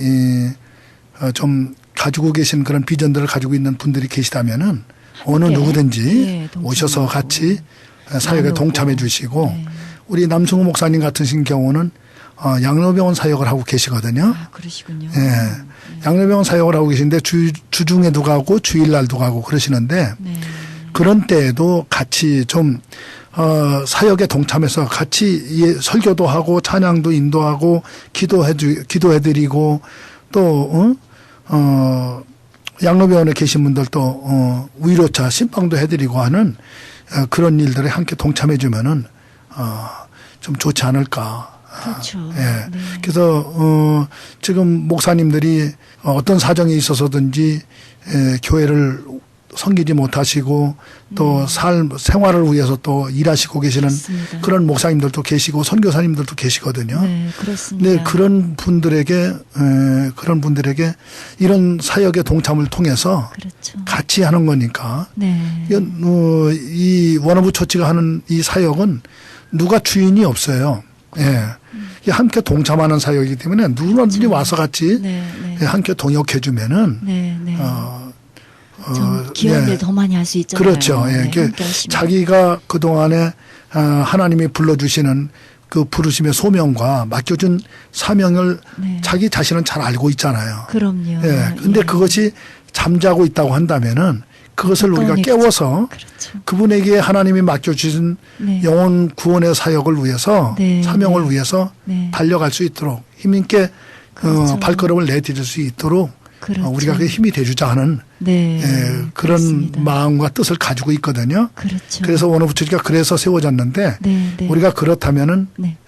Speaker 3: 좀 가지고 계신 그런 비전들을 가지고 있는 분들이 계시다면은 어느
Speaker 1: 함께,
Speaker 3: 누구든지
Speaker 1: 네,
Speaker 3: 오셔서
Speaker 1: 동참하고.
Speaker 3: 같이 사역에
Speaker 1: 나누고.
Speaker 3: 동참해 주시고
Speaker 1: 네.
Speaker 3: 우리 남승우 목사님 같으신 경우는 양로병원 사역을 하고 계시거든요.
Speaker 1: 그러시군요.
Speaker 3: 예. 양로병원 사역을 하고 계신데 주중에도 가고 주일날도 가고 그러시는데
Speaker 1: 네.
Speaker 3: 그런 때에도 같이 좀 사역에 동참해서 같이 설교도 하고 찬양도 인도하고 기도해드리고 또 양로병원에 계신 분들도 위로차 신방도 해드리고 하는 그런 일들에 함께 동참해 주면은 좀 좋지 않을까.
Speaker 1: 그렇죠.
Speaker 3: 예.
Speaker 1: 네.
Speaker 3: 그래서 지금 목사님들이 어떤 사정이 있어서든지 교회를 섬기지 못하시고 또 생활을 위해서 또 일하시고 계시는
Speaker 1: 맞습니다.
Speaker 3: 그런 목사님들도 계시고 선교사님들도 계시거든요.
Speaker 1: 네, 그렇습니다.
Speaker 3: 네, 그런 분들에게 이런 사역의 동참을 통해서
Speaker 1: 그렇죠.
Speaker 3: 같이 하는 거니까
Speaker 1: 네.
Speaker 3: 이 원어브 처치가 하는 이 사역은 누가 주인이 없어요. 예. 이게 함께 동참하는 사역이기 때문에 누구든지 와서 같이
Speaker 1: 네, 네.
Speaker 3: 예, 함께 동역해 주면은
Speaker 1: 네, 네. 좀
Speaker 3: 예.
Speaker 1: 귀한 일 더 많이 할 수 있잖아요.
Speaker 3: 그렇죠. 예.
Speaker 1: 네,
Speaker 3: 이게
Speaker 1: 함께 하시면.
Speaker 3: 자기가 그동안에 하나님이 불러주시는 그 부르심의 소명과 맡겨준 사명을
Speaker 1: 네.
Speaker 3: 자기 자신은 잘 알고 있잖아요.
Speaker 1: 그럼요.
Speaker 3: 예. 근데
Speaker 1: 예.
Speaker 3: 그것이 잠자고 있다고 한다면은 그것을 우리가
Speaker 1: 가까운
Speaker 3: 깨워서
Speaker 1: 그렇죠.
Speaker 3: 그분에게 하나님이 맡겨주신
Speaker 1: 네.
Speaker 3: 영혼 구원의 사역을 위해서
Speaker 1: 네.
Speaker 3: 사명을
Speaker 1: 네.
Speaker 3: 위해서
Speaker 1: 네.
Speaker 3: 달려갈 수 있도록 힘있게
Speaker 1: 그렇죠.
Speaker 3: 발걸음을 내디딜 수 있도록
Speaker 1: 그렇죠.
Speaker 3: 우리가 그 힘이 돼주자 하는
Speaker 1: 네.
Speaker 3: 그런
Speaker 1: 그렇습니다.
Speaker 3: 마음과 뜻을 가지고 있거든요.
Speaker 1: 그렇죠.
Speaker 3: 그래서 원어브 처치가 그래서 세워졌는데
Speaker 1: 네, 네.
Speaker 3: 우리가 그렇다면은
Speaker 1: 네.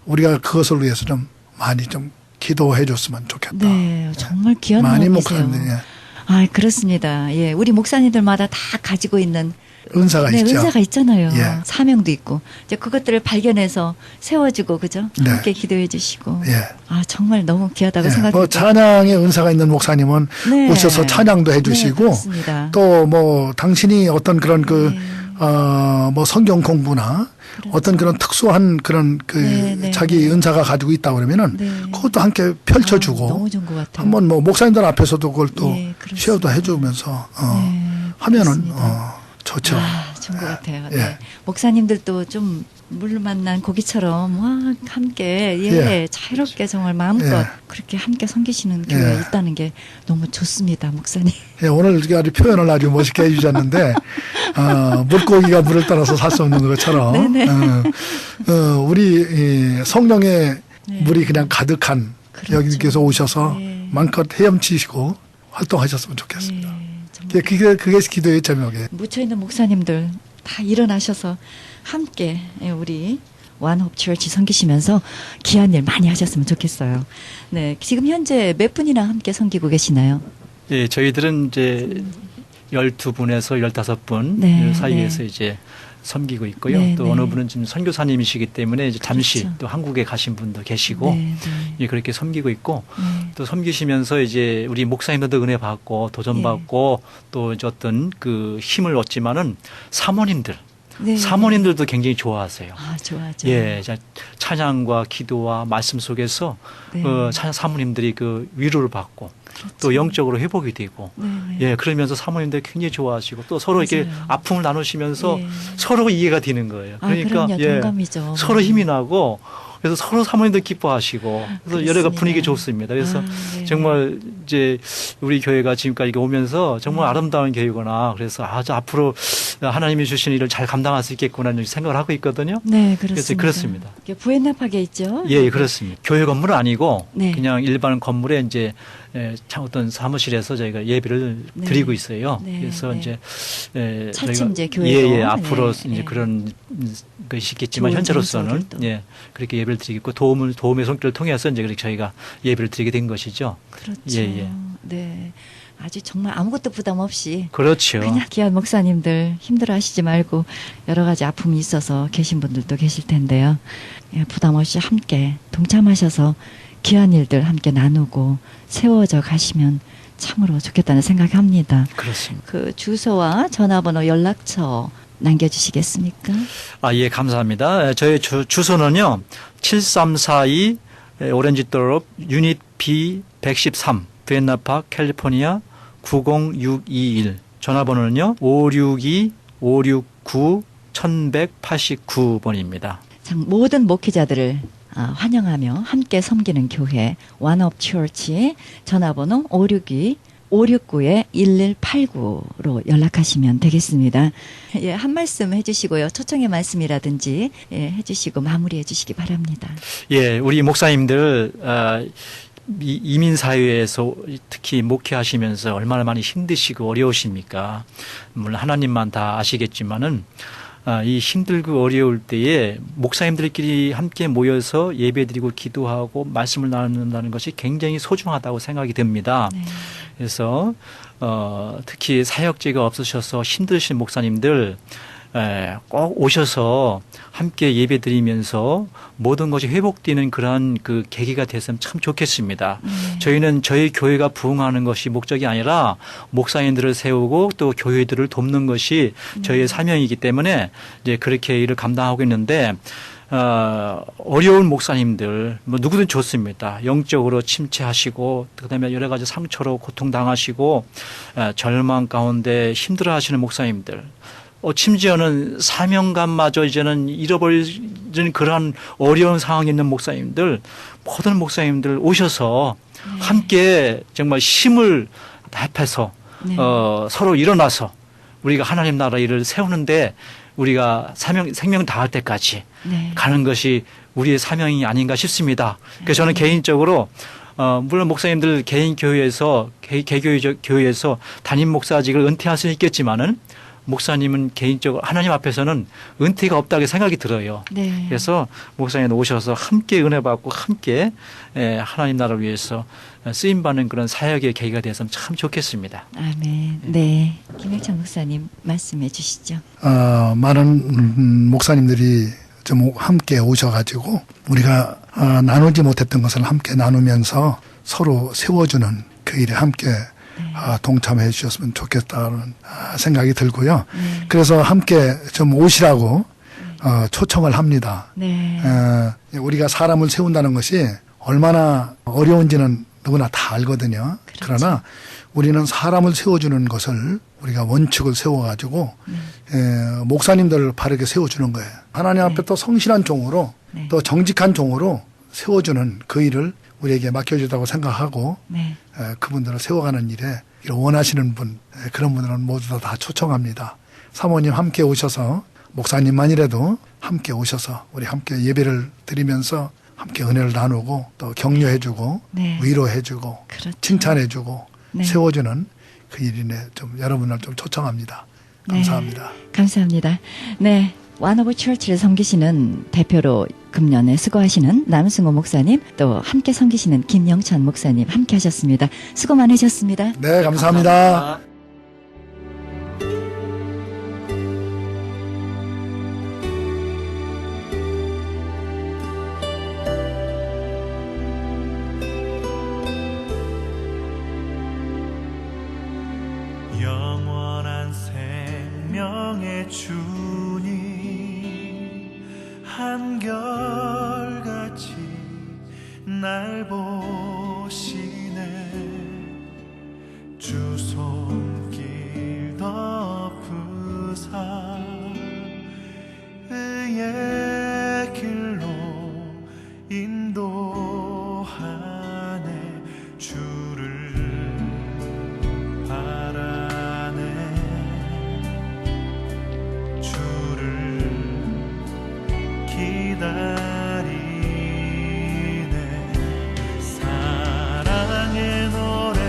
Speaker 3: 우리가 그것을 위해서 좀 많이 좀 기도해 줬으면 좋겠다.
Speaker 1: 네, 정말 귀한
Speaker 3: 많이
Speaker 1: 마음이세요.
Speaker 3: 목사님들
Speaker 1: 아, 그렇습니다. 예, 우리 목사님들마다 다 가지고 있는
Speaker 3: 은사가
Speaker 1: 네,
Speaker 3: 있죠.
Speaker 1: 은사가 있잖아요.
Speaker 3: 예.
Speaker 1: 사명도 있고 이제 그것들을 발견해서 세워주고 그죠?
Speaker 3: 네.
Speaker 1: 함께 기도해 주시고.
Speaker 3: 예.
Speaker 1: 아, 정말 너무 귀하다고
Speaker 3: 예.
Speaker 1: 생각해요.
Speaker 3: 뭐 찬양의 은사가 있는 목사님은
Speaker 1: 네.
Speaker 3: 오셔서 찬양도
Speaker 1: 네,
Speaker 3: 해주시고
Speaker 1: 그렇습니다.
Speaker 3: 또 뭐 당신이 어떤 그런
Speaker 1: 네.
Speaker 3: 뭐 성경 공부나
Speaker 1: 그렇죠.
Speaker 3: 어떤 그런 특수한 그런
Speaker 1: 네, 네.
Speaker 3: 자기 은사가 가지고 있다 그러면은
Speaker 1: 네.
Speaker 3: 그것도 함께 펼쳐주고
Speaker 1: 아, 너무 좋은 것 같아요.
Speaker 3: 한번 뭐 목사님들 앞에서도 그걸 또
Speaker 1: 예, 그렇습니다.
Speaker 3: 쉐어도 해주면서
Speaker 1: 네,
Speaker 3: 하면은
Speaker 1: 그렇습니다.
Speaker 3: 좋죠.
Speaker 1: 아, 좋은 것 같아요.
Speaker 3: 예.
Speaker 1: 네. 목사님들도 좀 물 만난 고기처럼 와 함께
Speaker 3: 예.
Speaker 1: 자유롭게 정말 마음껏
Speaker 3: 예.
Speaker 1: 그렇게 함께 섬기시는 교회
Speaker 3: 예.
Speaker 1: 있다는 게 너무 좋습니다, 목사님.
Speaker 3: 예, 오늘 아주 표현을 아주 멋있게 해주셨는데 물고기가 물을 따라서 살 수 없는 것처럼
Speaker 1: 네네.
Speaker 3: 우리 이 성령의
Speaker 1: 네.
Speaker 3: 물이 그냥 가득한
Speaker 1: 그렇죠.
Speaker 3: 여기께서 오셔서
Speaker 1: 네.
Speaker 3: 마음껏 헤엄치시고 활동하셨으면 좋겠습니다.
Speaker 1: 예, 정말
Speaker 3: 그게 기도의 제목이에요.
Speaker 1: 묻혀 있는 목사님들 다 일어나셔서 함께 우리 완호흡 처치 섬기시면서 귀한 일 많이 하셨으면 좋겠어요. 네, 지금 현재 몇 분이나 함께 섬기고 계시나요?
Speaker 4: 예, 저희들은 이제 12분에서 15분
Speaker 1: 네,
Speaker 4: 사이에서
Speaker 1: 네.
Speaker 4: 이제 섬기고 있고요.
Speaker 1: 네,
Speaker 4: 또
Speaker 1: 네.
Speaker 4: 어느 분은 지금 선교사님이시기 때문에 이제 잠시
Speaker 1: 그렇죠.
Speaker 4: 또 한국에 가신 분도 계시고
Speaker 1: 네, 네.
Speaker 4: 예, 그렇게 섬기고 있고
Speaker 1: 네.
Speaker 4: 또 섬기시면서 이제 우리 목사님들도 은혜 받고 도전 받고 또 이제 어떤 그 힘을 얻지만은 사모님들
Speaker 1: 네.
Speaker 4: 사모님들도 굉장히 좋아하세요.
Speaker 1: 아, 좋아하죠.
Speaker 4: 예, 자, 찬양과 기도와 말씀 속에서
Speaker 1: 네.
Speaker 4: 사모님들이 그 위로를 받고
Speaker 1: 그렇죠.
Speaker 4: 또 영적으로 회복이 되고
Speaker 1: 네, 네.
Speaker 4: 예, 그러면서 사모님들 굉장히 좋아하시고 또 서로 이렇게
Speaker 1: 맞아요.
Speaker 4: 아픔을 나누시면서
Speaker 1: 예.
Speaker 4: 서로 이해가 되는 거예요.
Speaker 1: 아,
Speaker 4: 그러니까
Speaker 1: 그럼요. 동감이죠.
Speaker 4: 서로 힘이 나고 그래서 서로 사모님들 기뻐하시고 그래서 여러가
Speaker 1: 그렇습니다.
Speaker 4: 분위기 좋습니다. 그래서
Speaker 1: 아, 네.
Speaker 4: 정말 이제 우리 교회가 지금까지 이렇게 오면서 정말 아름다운 교회구나. 그래서 아주 앞으로 하나님이 주신 일을 잘 감당할 수 있겠구나 이렇게 생각을 하고 있거든요.
Speaker 1: 네,
Speaker 4: 그래서
Speaker 1: 그렇습니다.
Speaker 4: 그렇습니다.
Speaker 1: 이게 부엔나파게 있죠?
Speaker 4: 예, 그렇습니다. 교회 건물은 아니고
Speaker 1: 네.
Speaker 4: 그냥 일반 건물에 이제 어떤 사무실에서 저희가 예배를
Speaker 1: 네.
Speaker 4: 드리고 있어요.
Speaker 1: 네,
Speaker 4: 그래서
Speaker 1: 네.
Speaker 4: 이제
Speaker 1: 차츰
Speaker 4: 저희가
Speaker 1: 이제 교회도.
Speaker 4: 예, 앞으로
Speaker 1: 네,
Speaker 4: 이제
Speaker 1: 네.
Speaker 4: 그런 것이 있겠지만
Speaker 1: 좋은
Speaker 4: 현재로서는
Speaker 1: 장소들도.
Speaker 4: 예, 그렇게 예배를 드리고 도움의 손길을 통해서 이제 그렇게 저희가 예배를 드리게 된 것이죠.
Speaker 1: 그렇죠.
Speaker 4: 예, 예.
Speaker 1: 네. 아주 정말 아무것도 부담 없이
Speaker 4: 그렇죠.
Speaker 1: 그냥 귀한 목사님들 힘들어하시지 말고 여러 가지 아픔이 있어서 계신 분들도 계실 텐데요. 예, 부담 없이 함께 동참하셔서 귀한 일들 함께 나누고 세워져 가시면 참으로 좋겠다는 생각합니다.
Speaker 4: 그렇습니다.
Speaker 1: 그 주소와 전화번호 연락처 남겨주시겠습니까?
Speaker 4: 아, 예, 감사합니다. 저희 주소는요, 7342 오렌지도로 유닛 B 113 비엔나파크 캘리포니아 90621 전화번호는요 562-569-1189번입니다.
Speaker 1: 모든 목회자들을 환영하며 함께 섬기는 교회 원업 처치 전화번호 562-569-1189로 연락하시면 되겠습니다. 예, 한 말씀 해주시고요. 초청의 말씀이라든지 해주시고 마무리해 주시기 바랍니다.
Speaker 4: 예, 우리 목사님들 이민 사회에서 특히 목회하시면서 얼마나 많이 힘드시고 어려우십니까? 물론 하나님만 다 아시겠지만은 이 힘들고 어려울 때에 목사님들끼리 함께 모여서 예배드리고 기도하고 말씀을 나눈다는 것이 굉장히 소중하다고 생각이 듭니다.
Speaker 1: 네.
Speaker 4: 그래서 특히 사역제가 없으셔서 힘드신 목사님들 꼭 오셔서 함께 예배드리면서 모든 것이 회복되는 그러한 그 계기가 됐으면 참 좋겠습니다. 저희는 저희 교회가 부흥하는 것이 목적이 아니라 목사님들을 세우고 또 교회들을 돕는 것이 저희의 사명이기 때문에 이제 그렇게 일을 감당하고 있는데 어려운 목사님들 뭐 누구든 좋습니다. 영적으로 침체하시고 그다음에 여러 가지 상처로 고통당하시고 절망 가운데 힘들어하시는 목사님들 심지어는 사명감마저 이제는 잃어버리는 그러한 어려운 상황에 있는 목사님들 모든 목사님들 오셔서 함께 정말 힘을 합해서 서로 일어나서 우리가 하나님 나라 일을 세우는데 우리가 생명 다할 때까지 가는 것이 우리의 사명이 아닌가 싶습니다. 그래서 저는 개인적으로 물론 목사님들 개인 교회에서 개교회 교회에서 담임 목사직을 은퇴할 수는 있겠지만은 목사님은 개인적으로 하나님 앞에서는 은퇴가 없다고 생각이 들어요.
Speaker 1: 네.
Speaker 4: 그래서 목사님 오셔서 함께 은혜 받고 함께 하나님 나라를 위해서 쓰임 받는 그런 사역의 계기가 되었으면 참 좋겠습니다.
Speaker 1: 아멘. 네. 김영찬 목사님 말씀해 주시죠.
Speaker 3: 많은 목사님들이 좀 함께 오셔가지고 우리가 나누지 못했던 것을 함께 나누면서 서로 세워주는 그 일에 함께 동참해 주셨으면 좋겠다는 생각이 들고요. 그래서 함께 좀 오시라고 초청을 합니다.
Speaker 1: 네.
Speaker 3: 우리가 사람을 세운다는 것이 얼마나 어려운지는 누구나 다 알거든요.
Speaker 1: 그렇죠.
Speaker 3: 그러나 우리는 사람을 세워주는 것을 우리가 원칙을 세워가지고 목사님들을 바르게 세워주는 거예요. 하나님 앞에 또 성실한 종으로 또 정직한 종으로 세워주는 그 일을 우리에게 맡겨주다고 생각하고 그분들을 세워가는 일에 원하시는 분 그런 분들은 모두 다 초청합니다. 사모님 함께 오셔서 목사님만이라도 함께 오셔서 우리 함께 예배를 드리면서 함께 은혜를 나누고 또 격려해주고 위로해주고
Speaker 1: 그렇죠.
Speaker 3: 칭찬해주고 세워주는 그 일인에 좀 여러분을 좀 초청합니다. 감사합니다.
Speaker 1: 감사합니다. 네. One of Church를 섬기시는 대표로 금년에 수고하시는 남승호 목사님 또 함께 섬기시는 김영찬 목사님 함께 하셨습니다. 수고 많으셨습니다.
Speaker 3: 네, 감사합니다.
Speaker 5: 영원한 생명의 주님 한결같이 날 보시네 주 손길 덮으사 의의 길로 인도하네 주를 바라네 주를 기다리네 사랑의 노래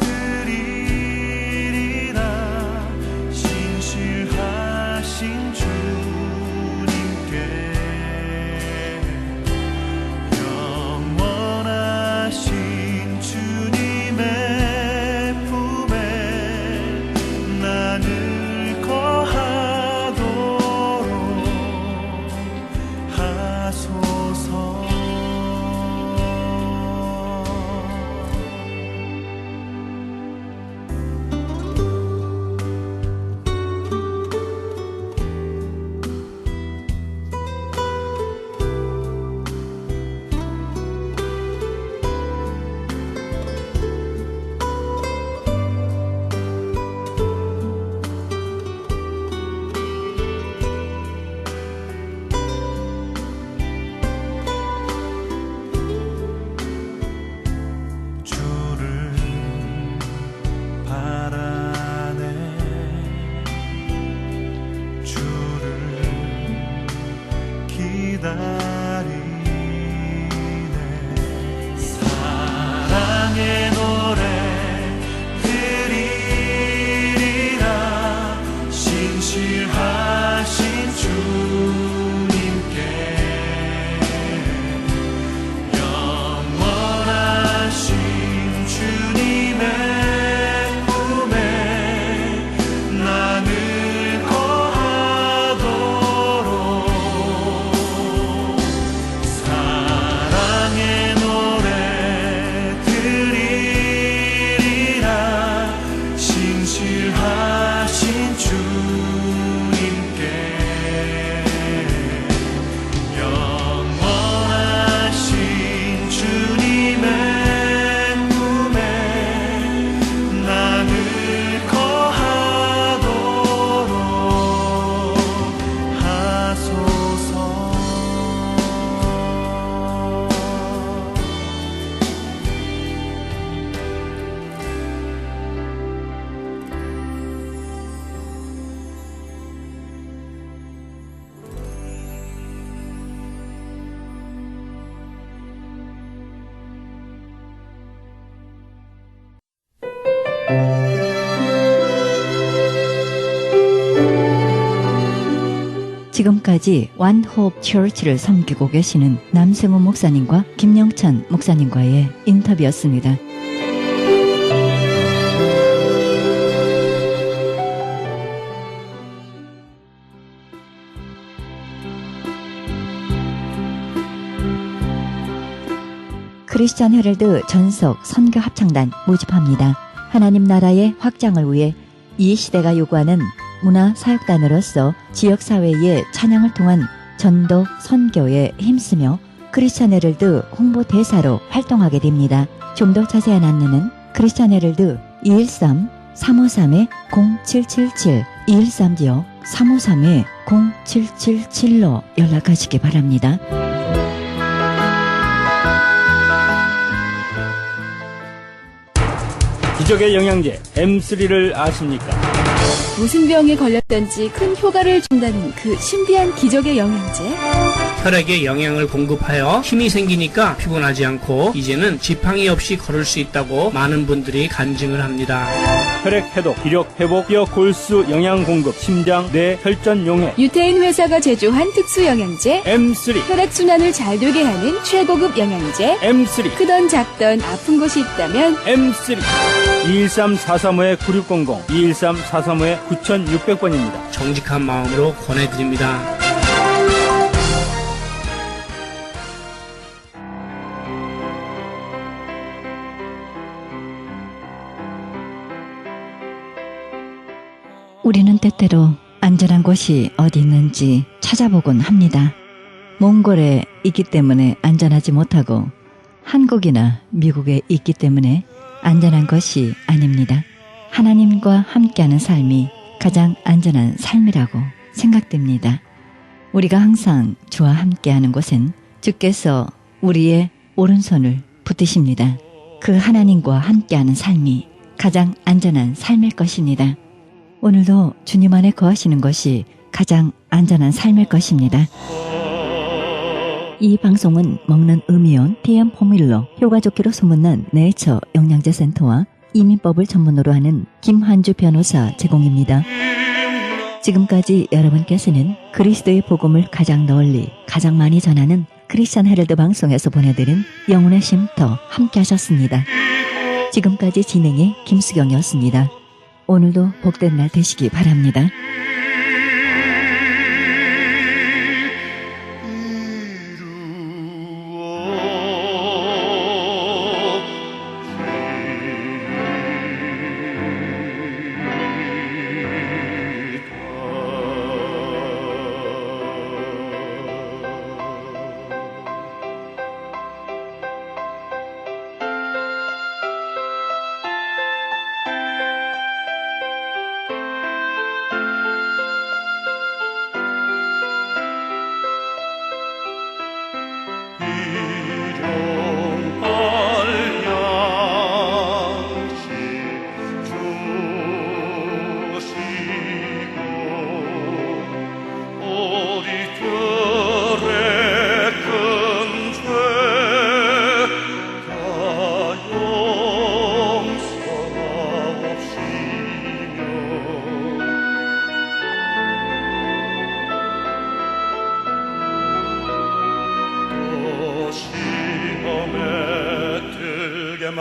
Speaker 5: 드리리라 신실하신 주님께 영원하신
Speaker 1: 지금까지 원호흡 처치를 섬기고 계시는 남승우 목사님과 김영찬 목사님과의 인터뷰였습니다. 크리스천 헤럴드 전속 선교 합창단 모집합니다. 하나님 나라의 확장을 위해 이 시대가 요구하는 문화 사역단으로서 지역사회의 찬양을 통한 전도 선교에 힘쓰며 크리스천 헤럴드 홍보대사로 활동하게 됩니다. 좀 더 자세한 안내는 크리스천 헤럴드 213-353-0777 213-353-0777로 연락하시기 바랍니다.
Speaker 6: 기적의 영양제 M3를 아십니까?
Speaker 7: 무슨 병에 걸렸던지 큰 효과를 준다는 그 신비한 기적의 영양제.
Speaker 8: 혈액에 영양을 공급하여 힘이 생기니까 피곤하지 않고 이제는 지팡이 없이 걸을 수 있다고 많은 분들이 간증을 합니다.
Speaker 6: 혈액 해독, 기력 회복, 뼈 골수 영양 공급, 심장, 뇌, 혈전 용해.
Speaker 7: 유태인 회사가 제조한 특수 영양제.
Speaker 6: M3,
Speaker 7: 혈액순환을 잘 되게 하는 최고급 영양제.
Speaker 6: M3,
Speaker 7: 크던 작던 아픈 곳이 있다면
Speaker 6: M3. 213-435-9600, 213-435-9600번입니다.
Speaker 8: 정직한 마음으로 권해드립니다.
Speaker 1: 우리는 때때로 안전한 곳이 어디 있는지 찾아보곤 합니다. 몽골에 있기 때문에 안전하지 못하고 한국이나 미국에 있기 때문에 안전한 것이 아닙니다. 하나님과 함께하는 삶이 가장 안전한 삶이라고 생각됩니다. 우리가 항상 주와 함께하는 곳엔 주께서 우리의 오른손을 붙드십니다. 그 하나님과 함께하는 삶이 가장 안전한 삶일 것입니다. 오늘도 주님 안에 거하시는 것이 가장 안전한 삶일 것입니다. 이 방송은 먹는 음이온 DM 포뮬러 효과 좋기로 소문난 네이처 영양제 센터와 이민법을 전문으로 하는 김한주 변호사 제공입니다. 지금까지 여러분께서는 그리스도의 복음을 가장 널리 가장 많이 전하는 크리스천 헤럴드 방송에서 보내드린 영혼의 쉼터 함께 하셨습니다. 지금까지 진행의 김수경이었습니다. 오늘도 복된 날 되시기 바랍니다.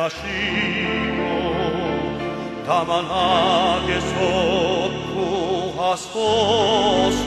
Speaker 5: 마시고 다만 악에서 구하소서.